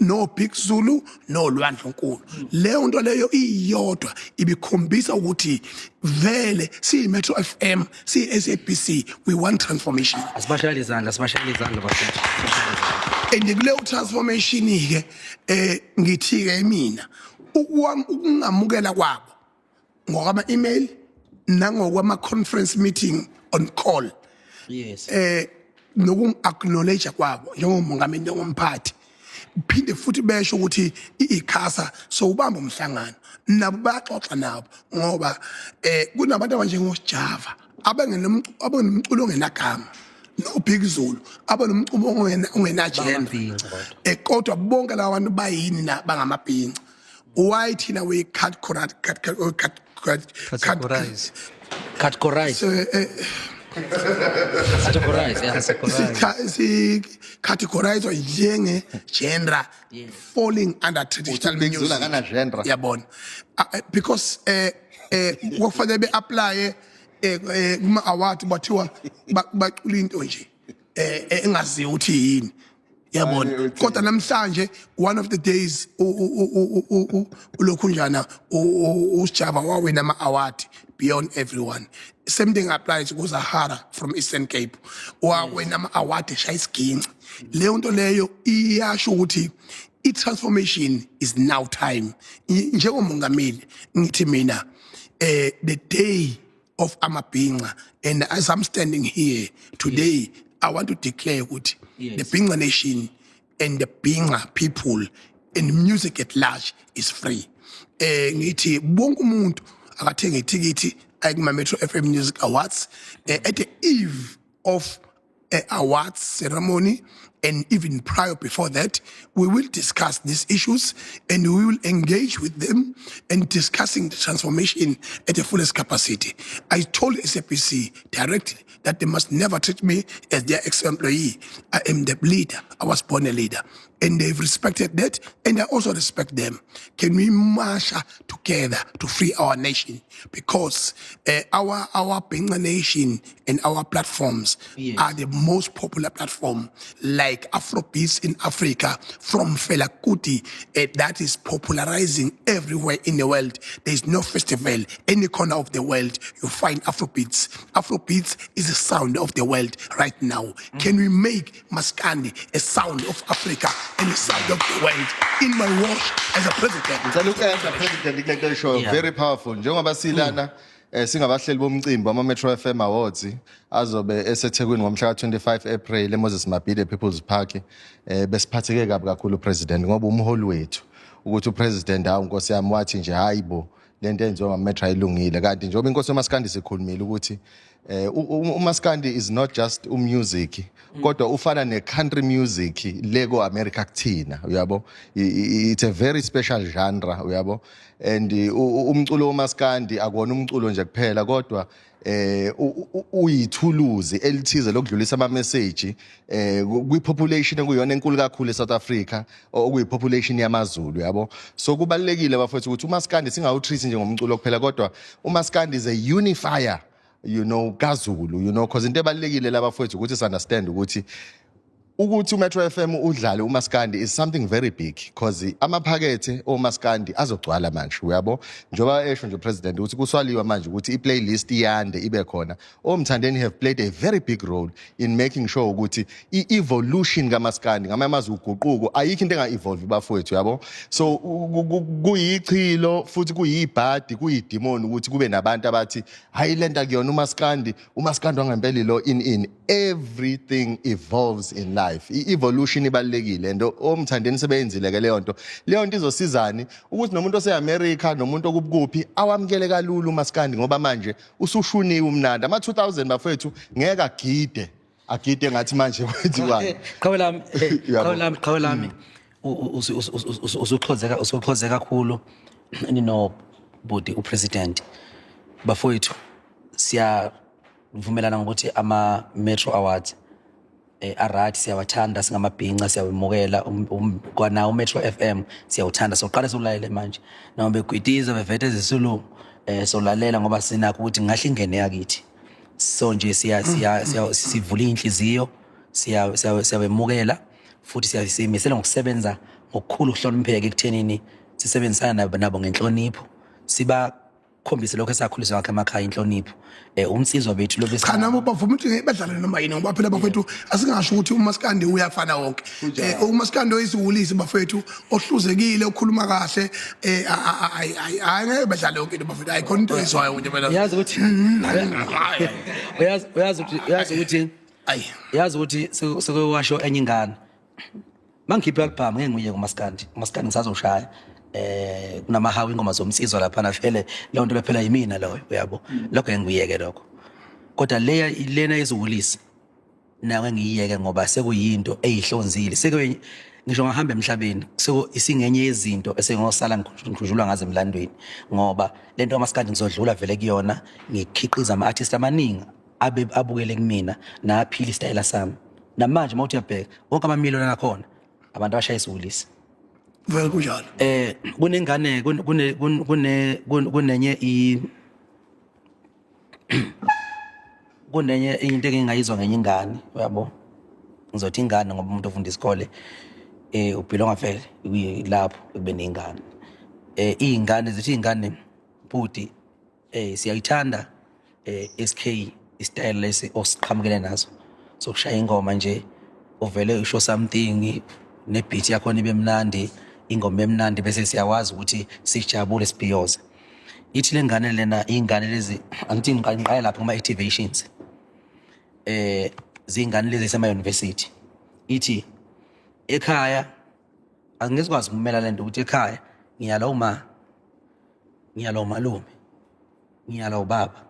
[SPEAKER 1] no Big Zulu no Lwandle Nkulu leyo nto leyo iyodwa ibikhombisa ukuthi vele siyiMetro FM siyi-SABC we want transformation
[SPEAKER 2] Asibashayele izandla bafethu.
[SPEAKER 1] and kuleyo transformation ke ngithi ke mina ukungamukela kwabo ngokwama email nangokwama conference meeting on call
[SPEAKER 2] Yes.
[SPEAKER 1] noku-acknowledge kwabo njengomongameli njengomphathi phinde futhi besho ukuthi ikhasa so ubamba umhlangano nabo bayaxoxa nabo ngoba kunabantu abanjengosijava abanomculo ongenagama no Big Zulu abanomculo ongenajenda kodwa bonke laba bantu bayini na bangamabhinqa why thina we categorize categorized njenge genre falling under traditional music yabona because kufanele be apply kuma award bathiwa bacula into nje engaziyo ukuthi yini yabona kodwa namhlanje one of the days ulokhunjana uSijaba wawina ama award beyond everyone same thing applies to Zahara from Eastern Cape wawina ama award eshayisiginci leyo nto leyo iyasho ukuthi i-transformation is now time njengomongameli ngithi mina the day of amabhinqa and as I'm standing here today I want to declare ukuthi the Bhinqa nation and the Bhinqa people and music at large is free ngithi bonke umuntu akathenga ithikithi ayikuma Metro FM Music Awards at the eve of awards ceremony and even prior before that we will discuss these issues and we will engage with them and discussing the transformation at the fullest capacity. I told SABC directly that they must never treat me as their ex-employee. I am the leader. I was born a leader. And they've respected that, and I also respect them. Can we march together to free our nation? Because our Bhinqa nation and our platforms are the most popular platform, like Afrobeats in Africa from Fela Kuti, that is popularizing everywhere in the world. There is no festival, any corner of the world, you find Afrobeats. Afrobeats is the sound of the world right now. Can we make Maskandi a sound of Africa and the sound of the world in my watch as a president?
[SPEAKER 3] Very powerful. Njengoba silana singabahleli bomcimbi ama Metro FM Awards azobe eseThekwini ngomhla ka25 April eMoses Mabhida People's Park besiphatheke kabi kakhulu president ngoba umholi wethu ukuthi upresident hawu Nkosi yami wathi nje hayibo lento enziwa ngaMetro ayilungile kanti njengoba inkosi uMaskandi sekhulumile ukuthi uMaskandi is not just music kodwa ufana ne-country music leko America kuthina uyabo it's a very special genre uyabo and umculo uMaskandi akona umculo nje kuphela kodwa uyithuluzi elithize lokudlulisa ama message kwi-population ekuyona enkulu kakhulu eSouth Africa okuyi-population yamaZulu yabo so kubalekile bafethu ukuthi uMaskandi singawutreat njengomculo kuphela kodwa uMaskandi is a unifier kaZulu because into ebalekile labafethu ukuthi understand ukuthi uMetro FM udlale uMaskandi is something very big because amaphakethe oMaskandi azogcwala manje uyabo njoba esho nje president ukuthi kuswaliwa manje ukuthi iplaylist iyande ibe khona omthandeni have played a very big role in making sure ukuthi i-evolution kaMaskandi ngamamazi uguquko ayikho into enga-evolve bafowethu yabo so kuyichilo futhi kuyibhadi kuyidemon ukuthi kube nabantu abathi hayi lenta kuyona uMaskandi wangempela lo in everything evolves in life i-evolution ibalekile and omthandeni sebeyenzile ke leyo nto izosizani ukuthi nomuntu oseAmerica nomuntu okuphi awamkele kalulu uMaskandi ngoba manje usushuniwe umnandi ama 2000 bafethu ngeke agide ngathi manje kwenziwani
[SPEAKER 2] Qhawelami usuxhozeka kakhulu budi upresident bafowethu siyavumelana ngokuthi ama Metro Awards Arathi siyawathanda singamabhinca siyawemukela kwana uMetro FM siyawuthanda soqala solalela manje noma begwitiza bevete ezisulu solalela ngoba sinakho ukuthi ngahle ingene yakithi so nje sivula inhliziyo siyawemukela futhi siyayimisela ngokusebenza ngokukhulu ukuhlonipheka ekuthenini sisebenzisana nabo ngenhlonipho siba khombise lokho esakhuliswa ngakho emakhaya inhlonipho umsizwa bethu lo
[SPEAKER 1] cha nabo bavuma ukuthi badlale noma yini ngoba phela bafethu asingasho ukuthi uMaskandi uyafana wonke uMaskandi oyisiwulisi bafethu ohluzekile okhuluma kahle angeke badlale yonke into bafethu ayikhona into ezwayo nje phela
[SPEAKER 2] yazi ukuthi yazi ukuthi sekwasho enye ingane mangikhipha album ngeke nguye kuMaskandi ngisazoshaya kunamahawu ingoma zomsizwa lapha na vele leyo nto lephela yimina loyo uyabo lokho engiyeke lokho kodwa lena eziwulisi nawe ngiyeke ngoba sekuyinto eyihlonzile ngisho ngahamba emhlabeni isingenye yezinto esengosala ngikhunjulwa ngaze emlandweni ngoba lento kaMaskandi ngizodlula vele kuyona ngikhiqiza ama-artist amaningi abukele kumina naphila istyle sami namanje mawuthi uyabheka wonke amamiliyoni akhona abantu abashaya isiwulisi
[SPEAKER 1] vele kunjalo
[SPEAKER 2] kunengane kunenye into engingayizwa ngenye ingane uyabo ngizothi ingane ngoba umuntu ofunda isikole ubhilonga vele lapho kube nengane izingane zithi izingane budi siyayithanda SK istyle lesi osiqhamukele nazo sokushaya ingoma nje uvele usho something nebeat yakho ibe mnandi ingoma emnandi bese siyawazi ukuthi sijabule sibhiyoze ithi lengane lena ingane lezi angithi ngiqala lapha kuma activations zingane lezi sema university ithi ekhaya angizikwazi ukumela lento ukuthi ekhaya ngiyala umalume ngiyala ubaba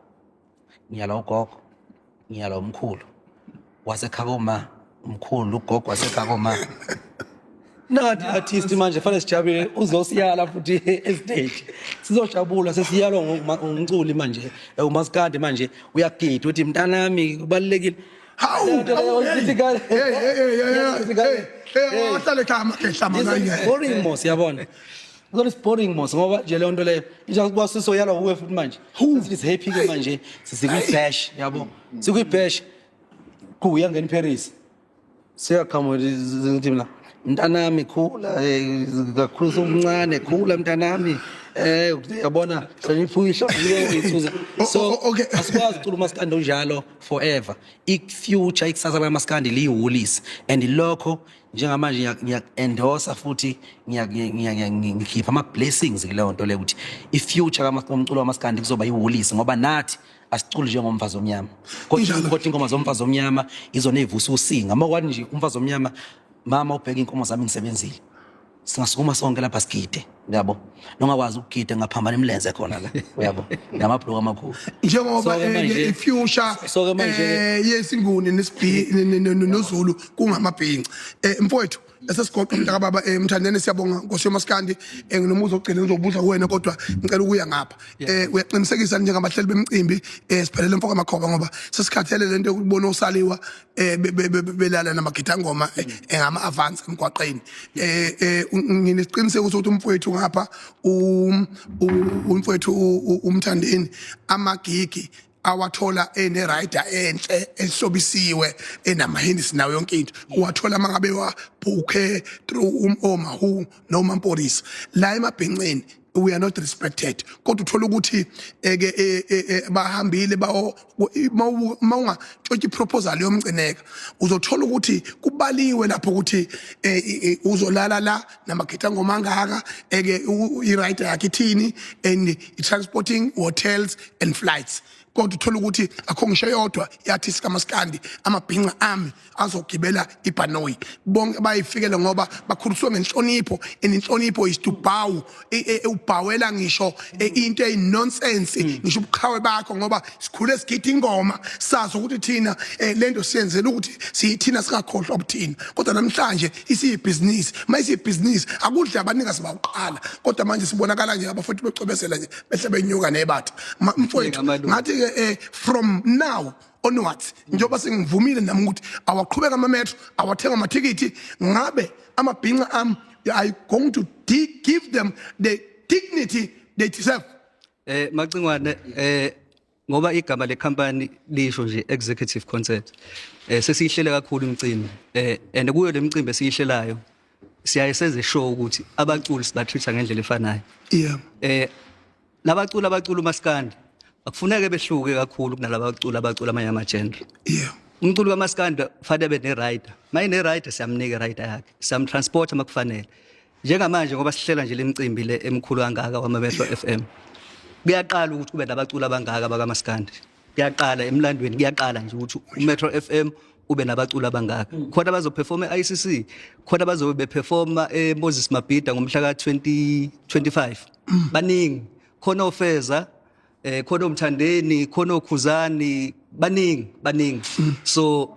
[SPEAKER 2] ngiyala ugogo ngiyala umkhulu wasekhakoma umkhulu ugogo wasekhakoma nathi artist manje fanele sijabule uzosiyala futhi estage sizojabula sesiyalwa ngumculi manje uMaskandi manje uyagida uthi mntanami kubalekile
[SPEAKER 1] hawu ahlale kama kehlama ngaye
[SPEAKER 2] boring mos yabona Ngone boring mos ngoba nje le nto leyo njengoba sisoyalwa kuwe futhi manje sithi happy ke manje sikwi-bash yabo sikwi-bash kuya ngeni Paris siyakhama ukuthi mina mntanami khula kakhulu somncane khula mntanami uyabona hlonipha uyithuza so asikwazi ucula uMaskandi onjalo forever i-future ikusasa lamaskandi liyiwulisi and lokho njengamanje ngiya-endorsa futhi ngikhipha ama-blessings kuleyo nto leyo ukuthi i-future komculo wamaskandi kuzoba yiwulisi ngoba nathi asiculi njengomfazi omnyama kodwa ingoma zomfazi omnyama izona ezivusa usinga uma kwathi nje umfazi omnyama mama ubheka inkomo zami ngisebenzile singasukuma sonke lapha sigide yabo nongakwazi ukugida ngaphambana imilenze khona la uyabo namabhloko amakhulu
[SPEAKER 1] njengoba i-future yesinguni noZulu kungamabhinca mfowethu esesigoqa mntakababa emthandeni siyabonga Nkosi yoMaskandi nginomuzo ogcina ngizobuza kuwena kodwa ngicela ukuya ngapha uyaqinisekisa njengabahleli bemicimbi siphelele mfoka amakhoba ngoba sesikhathele lento ukubona usaliwa belala namagitangoma engama advance emgwaqeni nginesiqiniseko ukuthi umfowethu ngapha umfowethu umthandeni amagigi awathola ene-rider enhle ehlobisiwe enamahindisi nayo yonke into uwathola mangabe wabhukhe through omahu noma mpolisa la emabhenceni we are not respected kodwa uthola ukuthi bahambile mawungatshotshi iproposal yomcineka uzothola ukuthi kubaliwe lapho ukuthi uzolala la namagitangoma angaka i-rider yakhe ithini and i-transporting hotels and flights kodwa uthola ukuthi akho ngisho yodwa yathi sikaMaskandi amabhinqa ami azogibela ibhanoyi bonke bayifikele ngoba bakhuliswe ngenhlonipho inhlonipho is to bow ubhawela ngisho into eyinonsense ngisho ubuqhawe bakho ngoba sikhule sigida ingoma sazi ukuthi thina lento siyenzela ukuthi siyithina singakhohlwa ubuthina kodwa namhlanje isiyibhizinisi mayisiyibhizinisi akudla abaningi sibawuqala kodwa manje sibonakala nje abafuthi becobezela nje behle benyuka nebatha mfowethu ngathi from now onwards njengoba sengivumile nami ukuthi awaqhubeka ama-metro awathenga amathikithi ngabe amabhinqa am I going to give them the dignity they deserve.
[SPEAKER 5] Macingwane ngoba igama le company lisho nje executive concert sesiyihlele kakhulu imicimbi and kuyo le micimbi esiyihlelayo siyaye senze show ukuthi abaculi sibatreat ngendlela efanayo.
[SPEAKER 1] Yeah.
[SPEAKER 5] Labaculi uMaskandi akufuneke behluke kakhulu kunalabaculi abacula amanye ama-genre.
[SPEAKER 1] Yeah.
[SPEAKER 5] Umculi kaMaskandi fanele be ne-rider. Mayine rider siyamnika i-rider yakhe. Siyamtransporta makufanele. Njengamanje ngoba sihlela nje lemicimbi le emkhulu kangaka wama-Metro FM. Kuyaqala ukuthi kube nabaculi abangaka bakaMaskandi. Kuyaqala emlandweni kuyaqala nje ukuthi uMetro FM ube nabaculi abangaka. Khona bazoperforma e-ICC, khona bazobe performa eMoses Mabhida ngomhla ka-2025. Baningi. Khona ofeza khona umthandeni khona okhuzani baningi so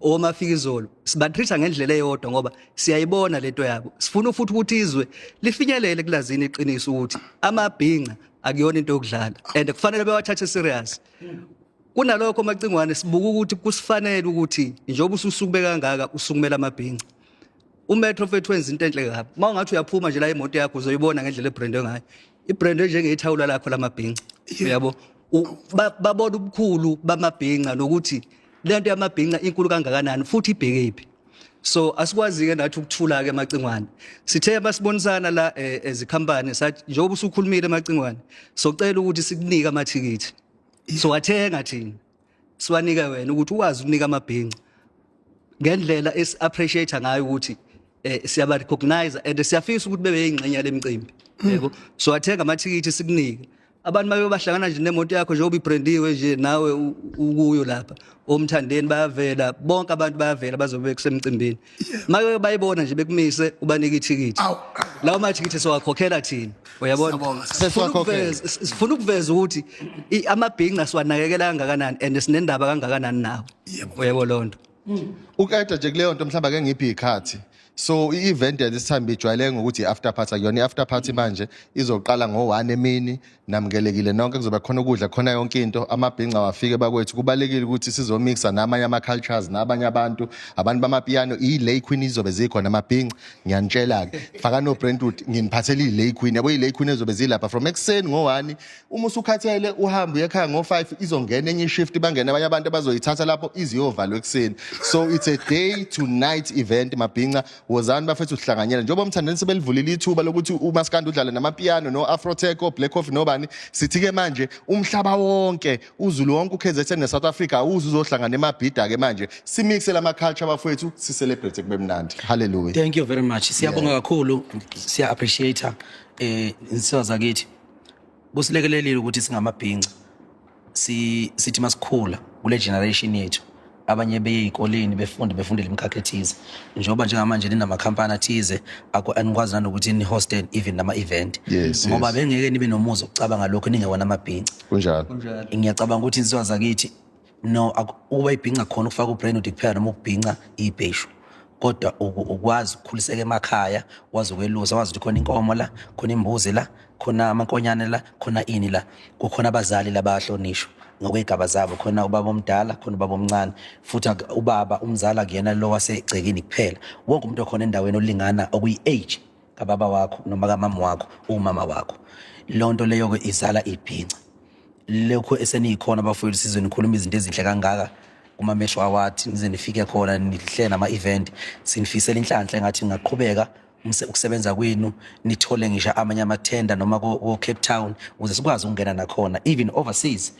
[SPEAKER 5] omafikizolo sibatreat ngendlela eyodwa ngoba siyayibona lento yabo sifuna futhi ukuthi izwe lifinyelele kulazini iqiniso ukuthi amabhinqa akuyona into yokudlala and kufanele bewathathe serious. Kunalokho Macingwane sibuka ukuthi kusifanele ukuthi njengoba ususukume kangaka usukumela amabhinqa uMetro fethu wenza into enhle kabi mawungathi uyaphuma nje la imoto yakho uzoyibona ngendlela ebrandwe ngayo ibrandwe njengethawula lakho lamabhinqa uyabo babona ubukhulu bamabhinqa nokuthi lento yamabhinqa inkulu kangakanani futhi ibhekephi. So asikwazi ke nathi ukuthula ke Macingwane sithe basibonisana la ezikhampani sathi njengoba usukhulumile Macingwane socela ukuthi sikunike amathikithi so wathenga thina siwanika wena ukuthi ukwazi ukunika amabhinqa ngendlela esi-appreciate ngayo ukuthi siyaba recognize and siyafisa ukuthi bebe yingxenye lemicimbi yebo so wathenga amathikithi sikunike abantu babe bahlangana nje nemoto yakho njengoba ibrandiwe nje nawe ukuyo lapha omthandeni bayavela bonke abantu bayavela bazobe kusemcimbini make bayibona nje bekumise ubanika ithikithi lawo mathikithi sowakhokhela thina uyabona sifuna ukuveza ukuthi amabhinqa siwanakekela kangakanani and sinendaba kangakanani nawo uyabo lonto
[SPEAKER 3] ukade nje kuleyo nto mhlawumbe ake ngiphi ikhathi so i-event at this time bijwayele ngokuthi i-after party akuyona i-after party manje izoqala ngo-1 emini namukelekile nonke kuzoba khona ukudla khona yonke into amabhinqa wafike bakwethu kubalekile ukuthi sizomixa namanye ama-cultures nabanye abantu bamapiano i-lay queen izobe zikhona amabhinqa ngiyanitshela-ke faka no-Brentwood nginiphathele i-lay queen yabo i-lay queen ezobe zilapha from ekuseni ngo-1 uma usukhathele uhambe uye ekhaya ngo-5 izongena enye shift bangena abanye abantu abazoyithatha lapho iziyovalwa ekuseni so it's a day to night event mabhinqa wozani bafethu sihlanganyela njengoba umthandeni sebelivulile ithuba lokuthi uMaskandi udlale namapiano no Afrotech o Black Coffee nobani sithi ke manje umhlaba wonke uZulu wonke uKZN neSouth Africa uzohlangana eMabhida ke manje simixe lama culture bafethu si celebrate kube mnandi hallelujah.
[SPEAKER 2] Thank you very much siyabonga kakhulu siya appreciate insizwa zakithi kusilekelelile ukuthi singamabhinqa sithi masikhula kule generation yethu abanye beyikoleni befundela imikhakha ethize njengoba njengamanje ninama-company athize anikwazi nanokuthi ni-hostel even nama-event ngoba bengeke nibe nomuzi ukucabanga lokho ningewona amabhinqa
[SPEAKER 3] kunjalo
[SPEAKER 2] ngiyacabanga ukuthi insizwa zakithi no ukuba ibhinqa khona ukufaka uBrentwood kuphela noma ukubhinqa ibheshu kodwa ukwazi ukukhuliseka emakhaya wazi ukwelusa wazi ukuthi khona inkomo la khona imbuzi la khona amankonyane la khona ini la kukhona abazali labahlonishwa ngokwegaba zabo khona ubaba omdala khona ubaba omncane futhi ubaba umzala kuyena lo wasegcekeni kuphela wonke umuntu okhona endaweni olingana okuyi-age kababa wakho noma kamama wakho umama wakho lonto leyo ke izala ibhinqa lokho eseniyikhona bafowethu sizwe nikhuluma izinto ezinhle kangaka kuma-Metro Award nize nifike khona nihle nama-event sinifisela inhlanhla engathi ngaqhubeka ukusebenza kwenu nithole ngisho amanye amathenda noma ko Cape Town ukuze sikwazi ukungena nakhona even overseas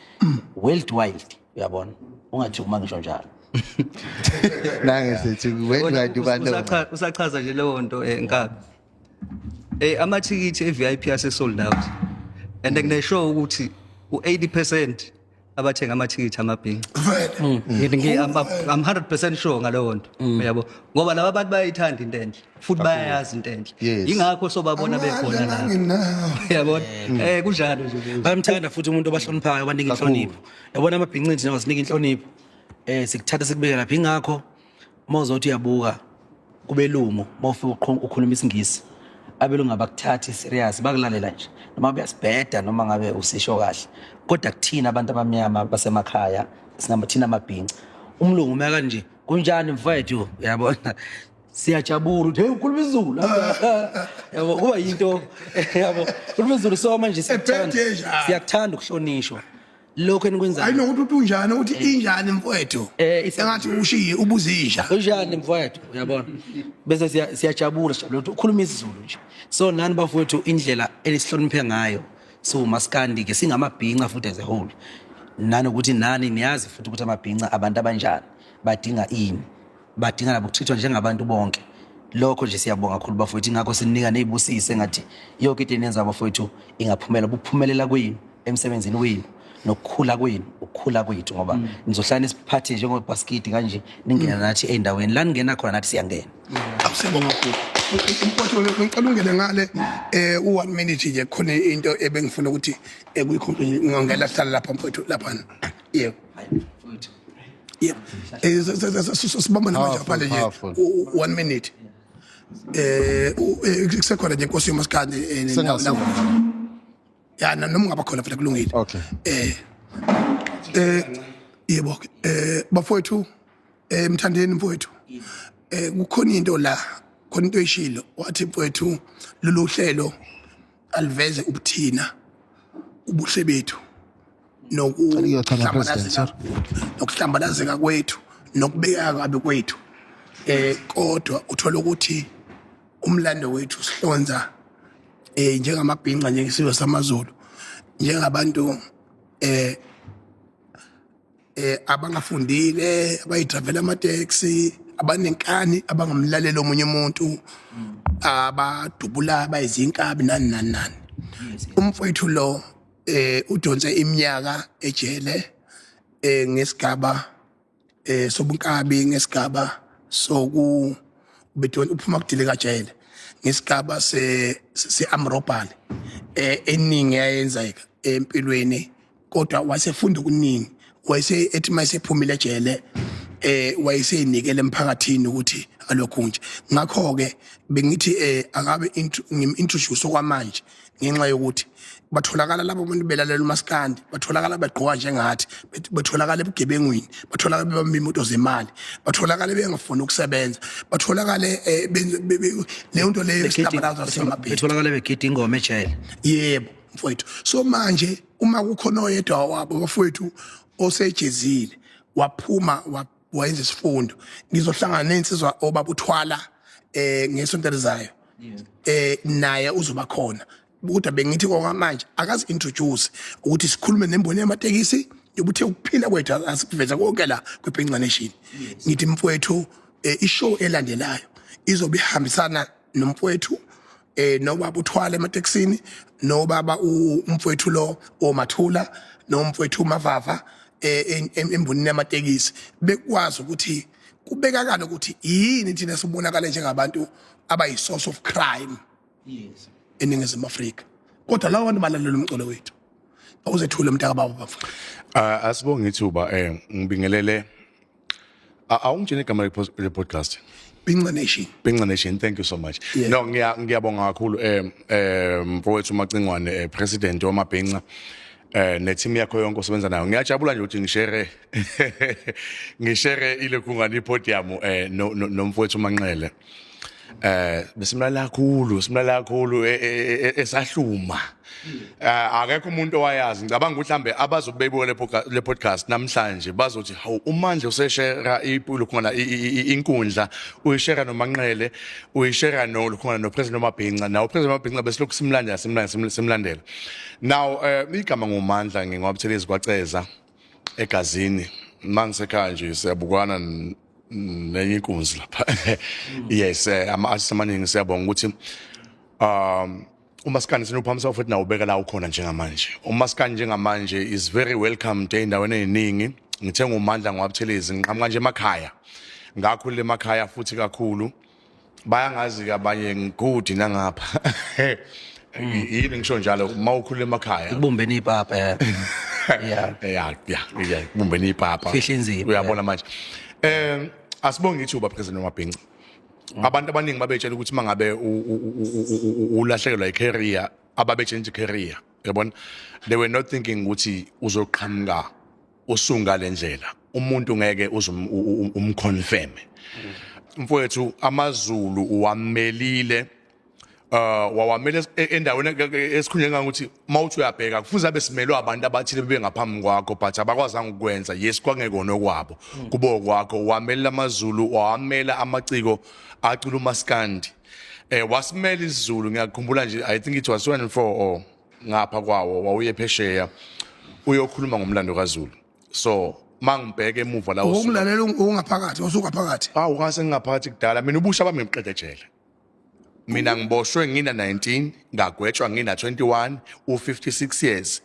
[SPEAKER 2] worldwide uyabona ungathi uma ngisho njalo
[SPEAKER 3] nange sithi worldwide ubalo
[SPEAKER 5] usachaza nje leyo nto Nkabi amathikithi e-VIP ase sold out and ngineshow ukuthi u80% abathenga amathikithi amabhinqa I'm 100% sure ngaleyo nto uyabo ngoba laba abantu bayayithanda into enhle futhi bayayazi into enhle ingakho sobabona bekhona la uyabona kunjalo nje
[SPEAKER 2] bayamthanda futhi umuntu obahloniphayo abanika inhlonipho yabona amabhinqa nje nasinika inhlonipho sikuthatha sikubeke lapha ingakho mawuzothi uyabuka kube lumo mawufika ukhuluma isingisi abelungu abakuthathi serious bakulalela nje noma uyasibheda noma ngabe usisho kahle kodwa kuthina abantu abamnyama basemakhaya thina amabhinca umlungu uma kanje kunjani mfowethu uyabona siyajabula uthi hey ukhuluma isiZulu yabo kuba yinto yabo ukhuluma isiZulu so manje siyakuthanda ukuhlonishwa lokho enikwenzayo
[SPEAKER 1] ayinokuthi uthi unjani uthi injani mfowethu engathi ushiye ubuzisha
[SPEAKER 2] unjani mfowethu uyabona bese siyajabula sijabulela ukhuluma isiZulu nje so nani bafowethu indlela elisihloniphe ngayo so maskandi ke singamabhinca futhi as a whole nanokuthi nani niyazi futhi ukuthi amabhinca abantu abanjani badinga ini badinga nabo ukuthithwa njengabantu bonke lokho nje siyabonga kakhulu bafowethu ngakho sinika nezibusise ngathi yonke into enenza bafowethu ingaphumela ukuphumelela kwenu emsebenzini wenu nokukhula kwenu ukukhula kwethu ngoba nizohlala isiphathe njengobasket kanje ningena nathi endaweni la ningena khona nathi siyangena
[SPEAKER 1] awusibonga kakhulu impotho ngicela ungene ngale u1 minute nje khona into ebengifuna ukuthi kuyikhompini ngongela hlala lapha mfowethu lapha yebo yebo sibamba manje phale nje 1 minute kusekhona nje inkosi yomaskandi ya noma ngaba khona phela kulungile
[SPEAKER 3] Okay.
[SPEAKER 1] Yebo bafowethu emthandeni mfowethu kukhona into la khona into eshilo wathi mfowethu lolu hlelo aliveze ubuthina ubuhle bethu nokuhlambalazeka kwethu nokubeka kabi kwethu kodwa uthola ukuthi umlando wethu sihlonza njengamabhinqa njengesizwe samaZulu njengabantu abangafundile abayidravela ama-taxi abanenkani abangamlaleli omunye umuntu abadubula abayizinkabi nani umfowethu lo udonse iminyaka ejele ngesigaba sobunkabi ngesigaba bethu uphuma kudileka jele ngesigaba se-amrobhali eningi yayenzeka empilweni kodwa wasefunda okuningi ethi mayesephumile ejele wayeseyinikele emphakathini ukuthi alokhu nje ngakho-ke bengithi akabe ngim-introduce okwamanje ngenxa yokuthi batholakala labo abantu belalela umaskandi batholakala begqoka njengathi batholakala ebugebengwini batholakala bebamba imoto zemali batholakala bengafuni ukusebenza batholakale leyo nto leyo
[SPEAKER 2] betholakala begida ingoma ejele
[SPEAKER 1] yebo mfowethu so manje uma kukhona oyedwa wabo bafowethu osejezile waphuma wayenza isifundo ngizohlangana nensizwa obabuthwala ngesonto elizayo naye uzoba khona kodwa bengithi ngokwamanje akazi introduce ukuthi sikhulume nemboni yamatekisi yobuthe ukuphila kwethu asikuveza konke la kweBhinqa Nation ngithi mfowethu ishow elandelayo izobe ihambisana nomfowethu nobaba uthwala ematekisini nobaba umfowethu lo oMathula nomfowethu uMavava embonini yamatekisi bekwazi ukuthi kubekakala ukuthi yini thina sibonakala njengabantu abayi-source of crime eNingizimu Afrika kodwa lawo bantu balalela umculo wethu awuzethule umntaka babo bafuna
[SPEAKER 4] asibonge ithuba ngibingelele awungitshene igama le-podcast
[SPEAKER 1] Bhinqa Nation
[SPEAKER 4] Bhinqa Nation, thank you so much.
[SPEAKER 1] Yeah.
[SPEAKER 4] No, ngiyabonga kakhulu mfowethu uMacingwane president wamabhinqa neteam yakho yonke osebenza nayo. Ngiyajabula nje ukuthi ngishare ile kungani podium nomfowethu uManqele. Besimlala kakhulu esahluma. Akekho umuntu owayazi ngicabanga ukuthi mhlambe abazobeyibuka le podcast namhlanje bazothi hawu uMandla useshare ipulo khona inkundla uyishare noManqele uyishare nokhona no president wamabhinqa nawo president wamabhinqa besilokhu simlandela now igama ngoMandla ngingwabuthelezi kwaceza egazini mangisekhaya nje siyabukwana nenye inkunzi lapha yes ama-artists amaningi siyabonga ukuthi uMaskandi sinophamisa futhi nawo ubeka la ukhona njengamanje uMaskandi njengamanje is very welcome endaweni eziningi ngithe ngoMandla ngwabuthelezi ngiqhamuka nje emakhaya ngakhulile emakhaya futhi kakhulu bayangazi abanye ngigudi nangapha yini ngisho njalo mawukhulile emakhaya
[SPEAKER 2] ukubumbeni ipapa
[SPEAKER 4] yeah kubumbeni ipapa
[SPEAKER 2] Fihla inzipho,
[SPEAKER 4] uyabona manje asibonge ithuba president wamabhinqa abantu abaningi babetshela ukuthi mangabe ulahlekelwa icareer ababechange career yabona they were not thinking ukuthi uzoqhamuka usunga lendlela umuntu ngeke umconfirm mfowethu amaZulu uwamelile wawamele endaweni esikhundleni ngakuthi mawuthi uyabheka kufuze abe simelwe abantu abathile bebengaphambi kwakho but abakwazanga ukwenza yes kwangekona kwabo kubo kwakho wamela amaZulu wamela amaciko acula uMaskandi wasimela isiZulu ngiyakhumbula nje I think it was 1 or ngapha kwawo wawuye phesheya uyokhuluma ngomlando kaZulu so mangibheke emuva la
[SPEAKER 1] ukulalela ungaphakathi usukaphakathi
[SPEAKER 4] ungase ngingaphathi kudala mina ubusha bami ngiqede ejele mina ngiboshwe ngina 19 ngagwetshwa ngina 21 u56 years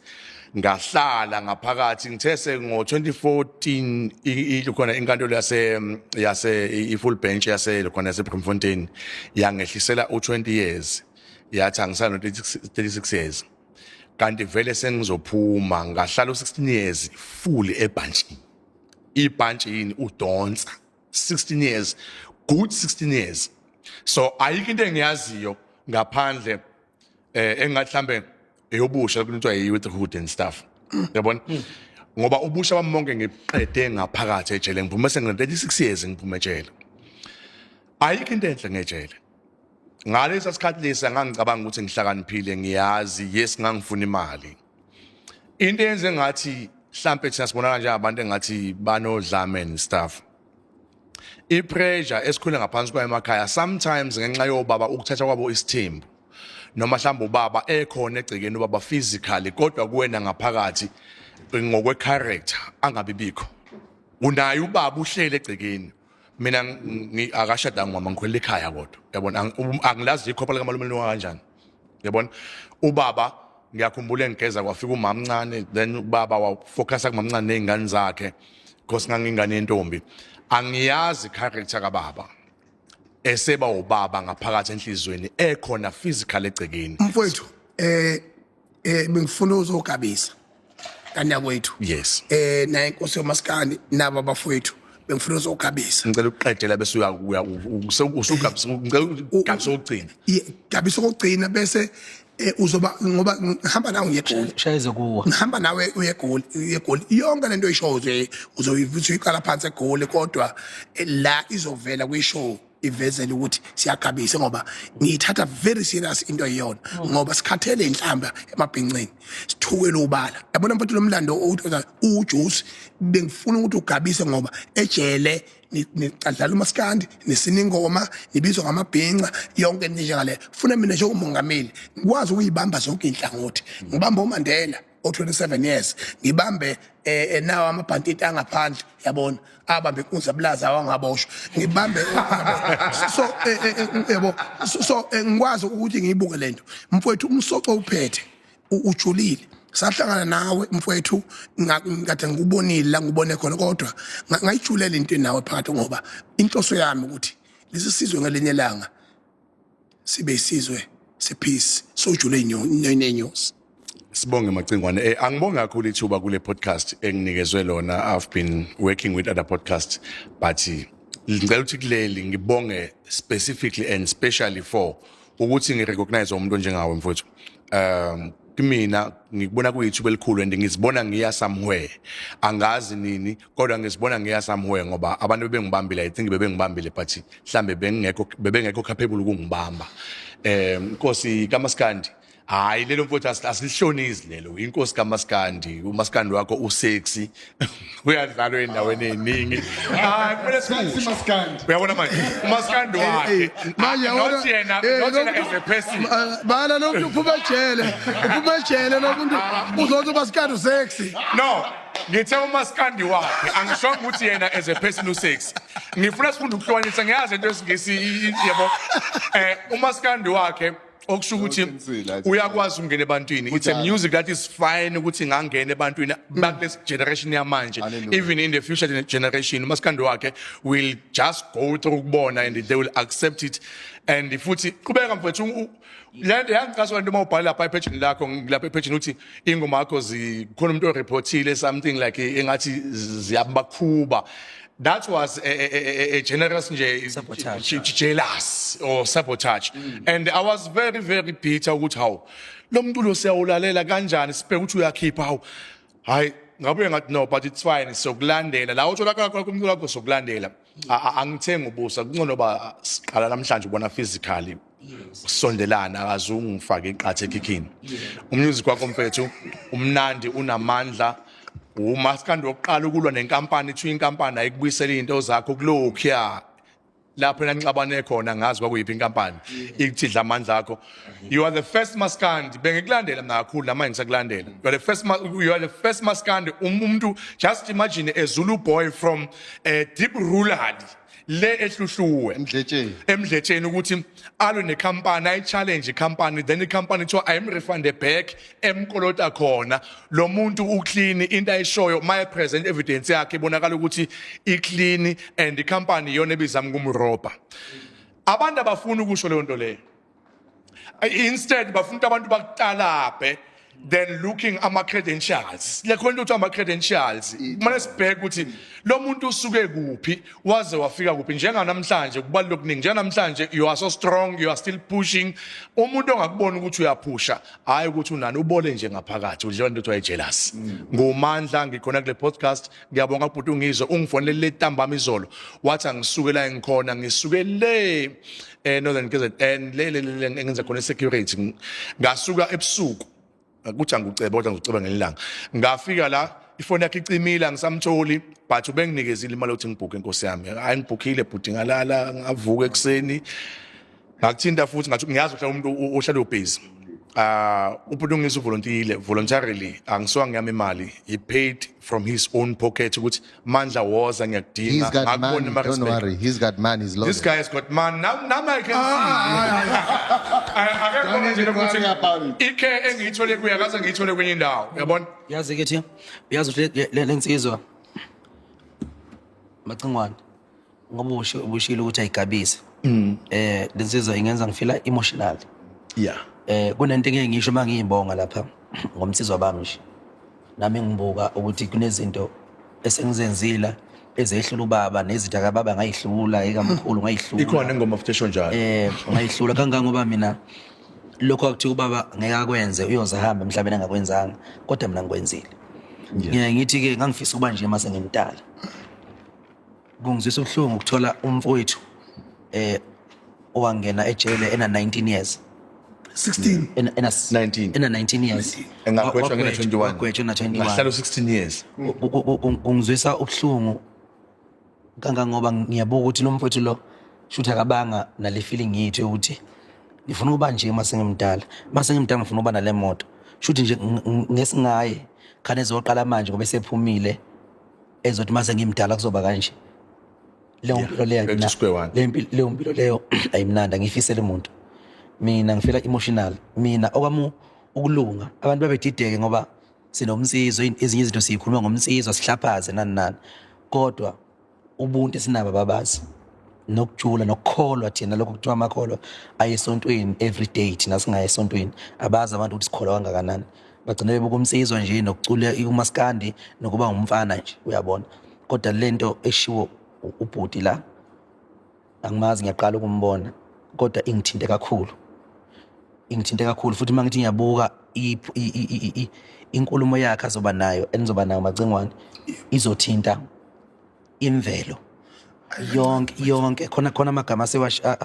[SPEAKER 4] ngahlala ngaphakathi ngithe ngo 2014 ikhona inkantolo yase ifull bench yase khona yase Bloemfontein yangehlisela u20 years yathi angisana 36 years kanti vele sengizophuma ngahlala u16 years full ebhanchini ibhanchini udonsa 16 years good 16 years so ayikho into engiyaziyo ngaphandle engathi mhlambe eyobusha kunithiwa youthhood and stuff yabona ngoba ubusha bami bonke ngiqede ngaphakathi ejele ngiphume sengine36 years ngiphume ejele ayikho into enhle ngejele ngalesa sikhathi lesa ngangicabanga ukuthi ngihlakaniphile ngiyazi yes ngangifuna imali into yenze ngathi mhlambe thina sibona kanje abantu engathi banodlame and stuff ipressure esikhule ngaphansi kwa emakhaya sometimes ngenxa yobaba ukuthatha kwabo isithembu noma mhlawumbe ubaba ekhona egcikeni ubaba physically kodwa kuwena ngaphakathi ngokwe character angabibikho unayo ubaba uhlele egcikeni mina akashada ngoma ngikhwela ekhaya kodwa yabona angilazi ikhopha likamalumeni kanjani yabona ubaba ngiyakhumbula engigeza kwafika umama mncane then ubaba wafocusa kumamncane nezingane zakhe because ngangingane yentombi angiyazi character kababa eseba ubaba ngaphakathi enhlizweni ekhona physical egcekeni
[SPEAKER 1] mfowethu bengifuna uzogabisa kanyakwethu
[SPEAKER 4] yes
[SPEAKER 1] naye inkosi yoMaskandi nabo abafowethu bengifuna uzogabisa
[SPEAKER 4] ngicela ukuqedela bese usugabisa ngicela ugabisa ukugcina
[SPEAKER 1] gabisa ukugcina bese uzoba ngoba ngihamba nawe ngegoli
[SPEAKER 2] shayeze kuwa
[SPEAKER 1] ngihamba nawe uyegoli yonke lento oyishow nje uzoyivuthwa iqala phansi egoli kodwa la izovela kwishow ivezela ukuthi siyagabisa ngoba ngiyithatha very serious into eyona ngoba sikhathele inhlamba emabhincini sithukele ubala yabona mfowethu lo mlando ujuice bengifuna ukuthi ugabise ngoba ejele nicadlala uMaskandi nisina ingoma nibizwa ngamabhinqa yonke into njengale funa mina nje umongameli ngikwazi ukuyibamba zonke inhlangothi ngibamba uMandela o27 years ngibambe nawo amabhantiti angaphandle yabona abambe inkunzi abulaza awangaboshwa ngibambe so yabo so ngikwazi ukuthi ngiyibuke lento mfowethu umsoco uphethe ujulile sahlangana nawe mfowethu ngikade ngikubonile la ngibone khona kodwa ngayijulela into nawe phakathi ngoba inhloso yami ukuthi lesi sizwe ngelinye langa sibe isizwe sepeace sojule inyosi
[SPEAKER 4] Sibonge Macingwane angibonga kakhulu ithuba kule podcast enginikezwe lona I've been working with other podcasts but ngicela ukuthi kuleli ngibonge specifically and specially for ukuthi ngirecognize umuntu njengawe mfowethu kimina ngikubona kuyithuba elikhulu and ngizibona ngiya somewhere angazi nini kodwa ngizibona ngiya somewhere ngoba abantu bebengibambile I think bebengibambile but mhlambe bebengekho capable ukungibamba inkosi kaMaskandi hayi lelo mfowethu asilihlonizi lelo inkosi kaMaskandi uMaskandi wakho usexy uyadlalwa endaweni eziningi hayi kumele sikusho
[SPEAKER 3] Maskandi
[SPEAKER 4] uyabona manje uMaskandi wakhe
[SPEAKER 1] manje
[SPEAKER 4] not yena as a person
[SPEAKER 1] bala nomuntu uphuma ejele nomuntu uzothi uMaskandi usexy
[SPEAKER 4] no ngithe uMaskandi wakhe angisho ukuthi yena as a person usexy ngifuna sifunda ukuhlukanisa ngiyazi into esingisi yabo uMaskandi wakhe okusho ukuthi uyakwazi ukungena ebantwini it's a music that is fine ukuthi ngangena ebantwini back this generation yamanje even in the future generation uMaskandi wakhe will just go through ukubona and they will accept it and futhi qhubeka mfethu lento yangicaswa into mawubhala lapha epage lakho lapha epage uthi ingoma yakho zikhona umuntu oreportile something like engathi ziyabakhuba that was a generous jealous or sabotage. And I was very, very bitter ukuthi how lo muntu lo siyawulalela kanjani sibheke ukuthi uyakhipha how hayi ngabuye ngathi no but it's fine sokulandela la utholakala kwakho umculo wakho sokulandela angithenga ubusa kungcono ba siqala namhlanje ubona physically sondelana akazungifake iqathe ekikhini umusic wakho mfethu umnandi unamandla umaskandi oqala ukulwa nenkampani ithi inkampani ayikubuyisela izinto zakho kulokhuya lapho enixabane khona ngazi kwakuyiphi inkampani ikuthidla amandla akho. You are the first maskandi bengikulandela mina kakhulu nama ngisakulandela. You are the first maskandi umuntu just imagine a Zulu boy from deep rural le ehluhluwe emdletsheni ukuthi alo nekhampani ay challenge ikhampani then ikhampani thiwa I am refunded back emkolota khona lo muntu uclean into ayishoyo my present evidence yakhe ibonakala ukuthi iclean and ikhampani yona ebizama kumroba. Abantu abafuna ukusho leyo nto leyo instead bafuna abantu bakutalaphe then looking ama credentials lekhona ukuthi ama credentials kumele sibheke ukuthi lo muntu usuke kuphi waze wafika kuphi njenga namhlanje kubalula okuningi njenga namhlanje you are so strong you are still pushing umuntu ongakubona ukuthi uyaphusha hayi ukuthi unani ubole nje ngaphakathi udle into ethiwa jealous ngomandla ngikhona kule podcast ngiyabonga ubhuti ungizwe ungifonele letambama izolo wathi angisuke la engikhona ngisuke le Northern KZN le ngenza khona security ngasuka ebusuku ukuthi angicebe kodwa ngiceba ngelilanga ngafika la ifoni yakhe icimile angisamtholi but ubenginikezile imali ukuthi ngibhuke inkosi yami hayi ngibhukile bhuti ngalala ngavuka ekseni ngakuthinta futhi ngathi ngiyazi ukuthi umuntu ohlala ubusy umuntu ungizwe voluntarily angisuka ngiyami imali he paid from his own pocket ukuthi mandla woza ngiyakudinga
[SPEAKER 3] he's got money, don't worry he's got money he's loaded.
[SPEAKER 4] This guy has got money now I can see ike engiyithole kuya kaze ngiyithole kwenye indawo uyabona
[SPEAKER 2] yazi ke thi uyazi ukuthi lensizwa macingwane ngoba ubushilo ukuthi ayigabise lensizwa ingenza ngifila emotional kunento engeke ngisho mangiyibonga lapha ngomsizwa bami nje nami ngibuka ukuthi kunezinto esengizenzile ezehlula ubaba nezinto akababa ngayihlula ekamkhulu ngayihlula
[SPEAKER 4] ikhona ingoma futhi njalo
[SPEAKER 2] ngayihlula kangangoba mina lokho akuthi ubaba ngeke akwenze uyoza hamba emhlabeni angakwenzanga kodwa mina ngikwenzile ngithi ke ngangifisa ukuba nje mase ngimtala kungizwisa ubuhlungu ukuthola umfowethu owangena ejele ena 19 years
[SPEAKER 1] 16
[SPEAKER 2] ena 19 years
[SPEAKER 4] engagwetshwa ngena 21
[SPEAKER 2] wagwetshwa na 21
[SPEAKER 4] ngahlala 16 years
[SPEAKER 2] kungizwisa ubuhlungu kangangoba ngiyabuka ukuthi lo mfowethu lo shutha kabanga nale feeling yethu ukuthi ngifuna ukuba nje mase ngimdala ngifuna ukuba nale moto shuthi nje ngesingaye khane ezoqala manje ngoba esephumile ezothi mase ngimdala kuzoba kanje leyo mpilo leyo ayimnanda ngifisela umuntu mina ngifela emotional mina okwami ukulunga abantu babedideke ngoba sinomsizo ezinye izinto siyikhuluma ngomsizo sihlaphaze nani kodwa ubuntu esinaba babazi nokujula nokukholwa thina lokho kuthiwa amakholwa ayesontweni every day thina singaye esontweni abazi abantu ukuthi sikholwa kangakanani bagcina bebuka umsizo nje nokucula umaskandi nokuba umfana nje uyabona kodwa lento eshiwo ubhuti la angimazi ngiyaqala ukumbona kodwa ingithinte kakhulu futhi mangithi ngiyabuka inkulumo yakhe azoba nayo enizoba nayo macingwane izothinta imvelo yonke khona amagama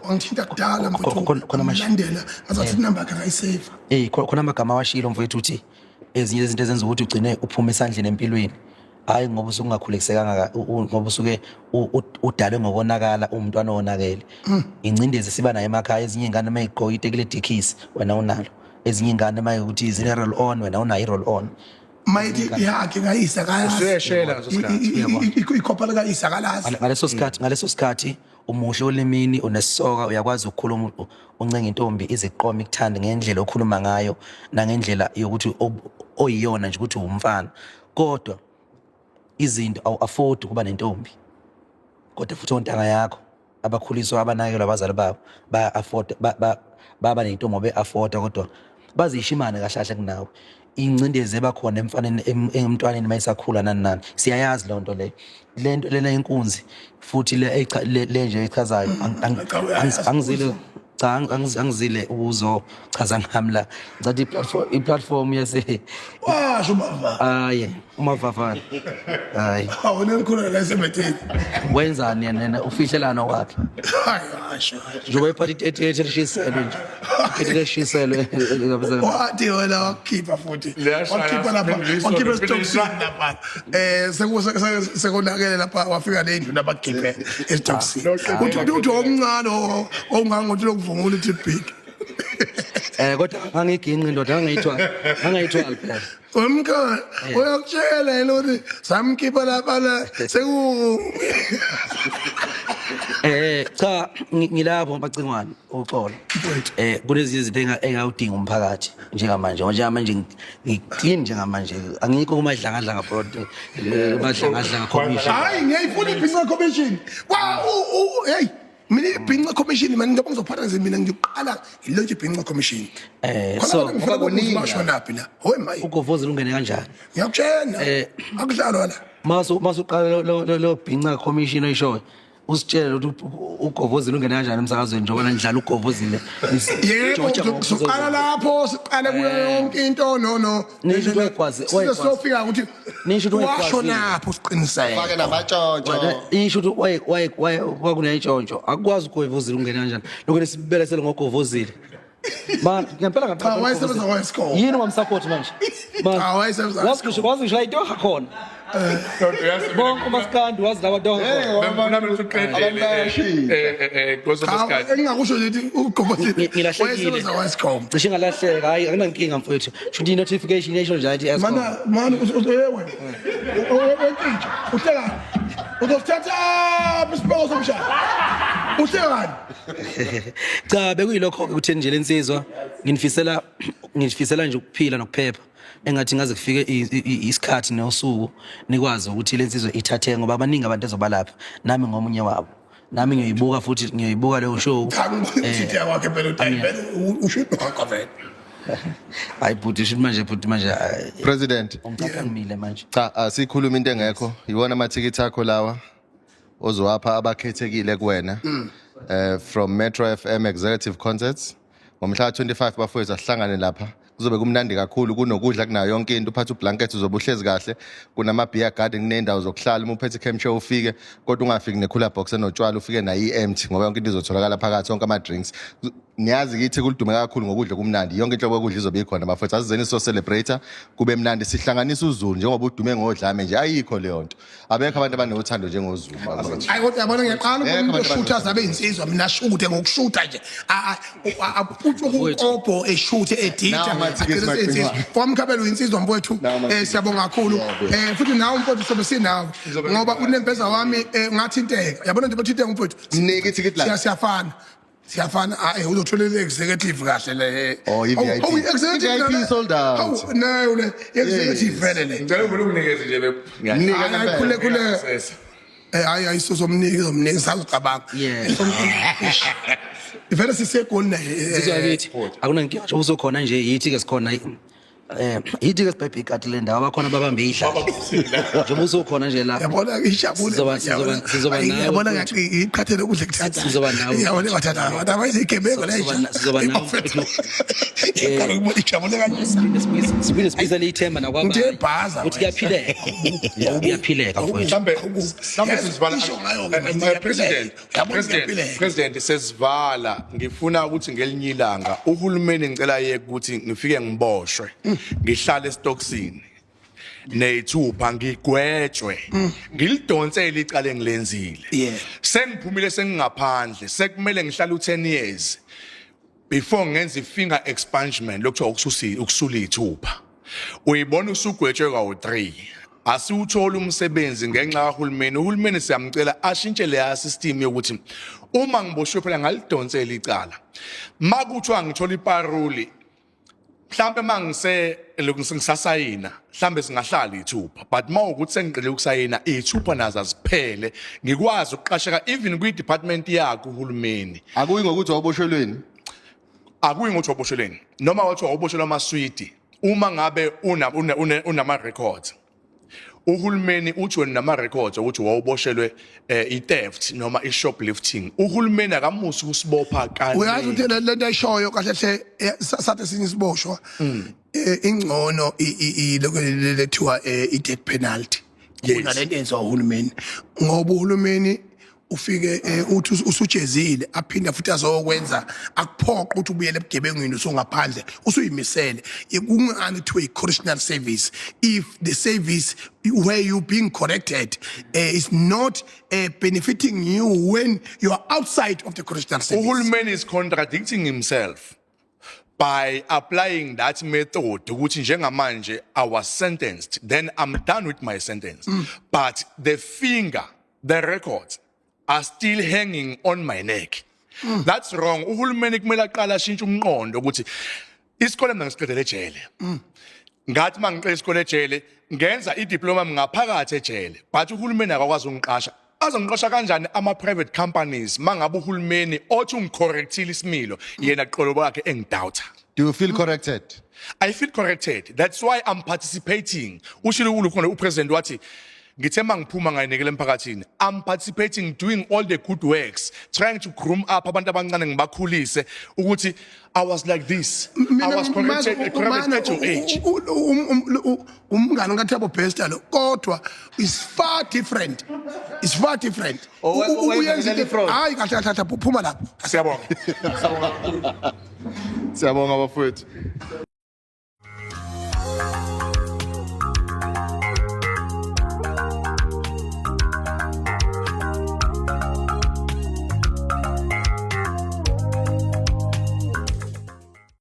[SPEAKER 1] wangithinta kudala khona amalandela ngazathi inamba yakhe ngayisave
[SPEAKER 2] khona amagama awashilo mfowethu uthi ezinye izinto ezenza ukuthi ugcine uphuma esandleni empilweni hayi ngoba usungakhulekisekanga ngoba usuke udalwe ngokonakala umntwana onakele ingcindezi siba nayo emakhaya ezinye ingane mayigqoka itekile dikisi wena unalo ezinye ingane mayikuthi izine roll on wena unayo i roll on
[SPEAKER 1] mayithi yakhe ngayisa kalazi
[SPEAKER 4] usuyeshela ngasosikhathi
[SPEAKER 1] ikhopha likayisa kalazi
[SPEAKER 2] ngaleso sikhathi umuhle olemini unesoka uyakwazi ukukhuluma uncenga intombi iziqoma ikuthande ngendlela okhuluma ngayo nangendlela yokuthi oyiyona nje ukuthi umfana kodwa izinto awu-afford ukuba nentombi kodwa futhi ontanga yakho abakhuliswa abanakelwa abazali babo baya-afford baba nentombi be-afforda kodwa bazishimane kahle kunawe ingcindezi ebakhona emfaneni emntwaneni mayisakhula nani siyayazi lonto lento lena inkunzi futhi le nje echazayo angizile cha angizile uzo chaza ngami la ngathi i-platform yase
[SPEAKER 1] washo bava
[SPEAKER 2] hayi umavavana hayi
[SPEAKER 1] awona likhona la esemetheni
[SPEAKER 2] wenzani yena ufihlelana wakhe
[SPEAKER 1] hayi asho
[SPEAKER 2] njoba iphathi ethethishelwe nje ethethishelwe
[SPEAKER 1] wathi wena wakhipha futhi
[SPEAKER 4] Liyashaya,
[SPEAKER 1] wakhipha lapha
[SPEAKER 4] siphendulisa,
[SPEAKER 1] wakhipha
[SPEAKER 4] siphendulisa.
[SPEAKER 1] stoksini lapha sekonakele lapha wafika lendlu nabakhiphe estoksini uthi omncane ongangothi lokuvungula ithi big
[SPEAKER 2] kodwa angiginqi ndoda angayithwali phela
[SPEAKER 1] Umkhaya uyakutshela yena ukuthi samkhipha lapha la
[SPEAKER 2] cha ngilapho bacingwane uxolo kulezi izinto engawudinga umphakathi njengamanje ngiclean njengamanje angikho kumadlangadlanga project madlangadlanga commission
[SPEAKER 1] hayi ngiyayifuna ibhinqa commission hey mina ibhinqa commission manje ngoba ngizophatha nje mina ngiqala ilonje ibhinqa commission
[SPEAKER 2] so
[SPEAKER 1] kuningi naphi la hoye mayi
[SPEAKER 2] ugovozela ungene kanjani
[SPEAKER 1] ngiyakutshela akudlalwa la
[SPEAKER 2] masuqala lo bhinqa commission oyishoyo usitshele ukuthi ugovozile ungene kanjani emsakazweni njengoba nidlala ugovozile
[SPEAKER 1] yebo soqala lapho siqale kuyo yonke into no
[SPEAKER 2] nisho ukuthi wayekwazi
[SPEAKER 1] sofika ukuthi
[SPEAKER 2] nisho ukuthi
[SPEAKER 1] washo lapho siqiniseke
[SPEAKER 3] fake namatshontsho
[SPEAKER 2] isho ukuthi kwakuneyintshontsho akukwazi ugovozile ungene kanjani lokho lesibelesele ngogovozile man ngempela
[SPEAKER 1] cha wayesebenza kwa-Eskom
[SPEAKER 2] yini ungamsupport manje
[SPEAKER 1] cha wayesebenza
[SPEAKER 2] wazi ngisho la itoha khona bonke umaskandi wazi la batoha
[SPEAKER 1] engingakusho nje ukuthi
[SPEAKER 2] ngilahlekile
[SPEAKER 1] kwa-Eskom
[SPEAKER 2] cishe ngalahleka hayi anginankinga mfowethu shuthi i-notification yesho nje athi Eskom
[SPEAKER 1] mana ewe wentitsha uhlekani uzosithatha apha isibongo somshado uhlekani
[SPEAKER 2] cha bekuyilokho kutheni nje lensizwa nginifisela nje ukuphila nokuphepha engathi ngaze kufike isikhathi nosuku nikwazi ukuthi lensizwe ithathe ngoba abaningi abantu ezobalapha nami ngomunye wabo nami ngiyibuka futhi ngiyibuka leyo show
[SPEAKER 1] cha ngibona ukuthi yakhe phela utayibela ushuthi wakho vele
[SPEAKER 2] hayi futhi manje
[SPEAKER 3] president
[SPEAKER 2] ngicacangile manje
[SPEAKER 3] cha asikhuluma into engekho iwona amathikithi akho lawa ozowapha abakhethekile kuwena from Metro FM executive concerts ngomhla 25 bafowethu asihlangane lapha kuzobe kumnandi kakhulu kunokudla kunayo yonke into uphatha ublanket uzobe uhlezi kahle kunama beer garden kunendawo zokuhlala uma uphethe camp show ufike kodwa ungafiki necooler box enotshwala ufike nayo empty ngoba yonke into izotholakala phakathi sonke ama drinks niyazi kithi kulidume kakhulu ngokudla kumnandi yonke inhlobo yokudla izobe ikhona bafowethu asizeni so celebrate kube mnandi sihlanganisa uZulu njengoba udume ngodlame nje ayikho leyo nto abekho abantu abanothando njengoZulu
[SPEAKER 1] hayi kodwa yabona ngiyaqala umuntu oshutha zabe insizwa mina shuthe ngokushutha nje aphuthwe kuqobo eshuthe editha kwamkhabela uyinsizwa mfowethu siyabonga kakhulu futhi nawe mfowethu sobe sinawe ngoba unembeza wami ngathinteka yabona nje bathinteka mfowethu
[SPEAKER 3] Sinike ithikithi la
[SPEAKER 1] siyafana uzothola i-executive kahle le
[SPEAKER 3] VIP sold out
[SPEAKER 1] no le executive vele le
[SPEAKER 4] ngicela ukunikeza nje
[SPEAKER 1] khule hayi sizomnika sazocabanga vele sisegoli naye
[SPEAKER 2] sizakithi akunankinga nje uzokhona nje yithi ke sikhona yithi ke sibhebhe ikati le ndawo abakhona babambe idlala nje uzokhona nje la
[SPEAKER 1] yabona ijabule
[SPEAKER 2] sizoba nawe
[SPEAKER 1] yabona ngathi iqhathele ukudla kuthatha
[SPEAKER 2] sizoba nawe
[SPEAKER 1] yabona bathatha abantu abayigemeko la
[SPEAKER 2] sizoba nawe
[SPEAKER 1] ukubona ijabule kanje
[SPEAKER 2] sibile sibisa lithemba nakwaba
[SPEAKER 1] Uthi ebhaza,
[SPEAKER 2] uthi kuyaphileka kuyaphileka mfowethu
[SPEAKER 4] mhlambe sizivala president sesivala ngifuna ukuthi ngelinye ilanga uhulumeni ngicela yeke ukuthi ngifike ngiboshwe ngihlale estoksini neyithupha ngigwetshwe ngilidonsele icala engilenzile sengiphumile sengingaphandle sekumele ngihlale u10 years before ngenza ifinger expungement lokuthiwa ukusula ithupha uyibona usugwetshwe kawu3 asiwuthola umsebenzi ngenxa kahulumeni uhulumeni siyamcela ashintshe leya system yokuthi uma ngiboshwe phela ngalidonsela icala makuthiwa ngithola iparoli mhlambe mangise lokungisasayina mhlambe singahlala ithupha but mawukuthi sengiqele ukusayina ithupha nazo aziphele ngikwazi ukuqasheka even kwi department yakho uhulumeni
[SPEAKER 3] akuyi ngokuthi waboshelweni
[SPEAKER 4] akuyi ngothi wabosheleni noma wathi waboshelwa amaswidi uma ngabe unama records uhulumeni uthi wena nama records ukuthi wawuboshelwe i-theft noma i-shoplifting uhulumeni akamusi usibopha
[SPEAKER 1] uyazi ukuthi
[SPEAKER 4] kanti
[SPEAKER 1] lento ayishoyo kahle hle sathe sinye siboshwa ingcono lethiwa i-death penalty
[SPEAKER 4] Yes.
[SPEAKER 1] kunalento enziwa uhulumeni ngoba uhulumeni ufike uthi usujezile aphinda futhi azokwenza akuphoqa ukuthi ubuyele ebugebengwini usungaphandle usuyimisele kungani to a correctional service if the service where you being corrected is not benefiting you when you are outside of the correctional service.
[SPEAKER 4] uhulumeni is contradicting himself by applying that method ukuthi njengamanje I was sentenced then I'm done with my sentence but the records are still hanging on my neck that's wrong uhulumeni kumele aqala ashintshe umqondo ukuthi isikole mina ngisiqedele ejele ngathi mangiqeda isikole ejele ngenza idiploma ngaphakathi ejele but uhulumeni akakwazi ungiqasha azongiqasha kanjani ama-private companies mangabe uhulumeni othi ungicorrectile isimilo yena qolo bakhe engidoubt.
[SPEAKER 3] Do you feel corrected?
[SPEAKER 4] I feel corrected. That's why I'm participating. Ushilo khona upresident wathi ngithe mangiphuma ngayinikele emphakathini. I'm participating doing all the good works trying to groom up abantu abancane ngibakhulise ukuthi I was like this. I was corrected at your age.
[SPEAKER 1] Umngane kaThabo Bester lo kodwa is far different. It's far different. Hayi kahle phuma lapho.
[SPEAKER 4] Siyabonga.
[SPEAKER 3] Siyabonga bafowethu.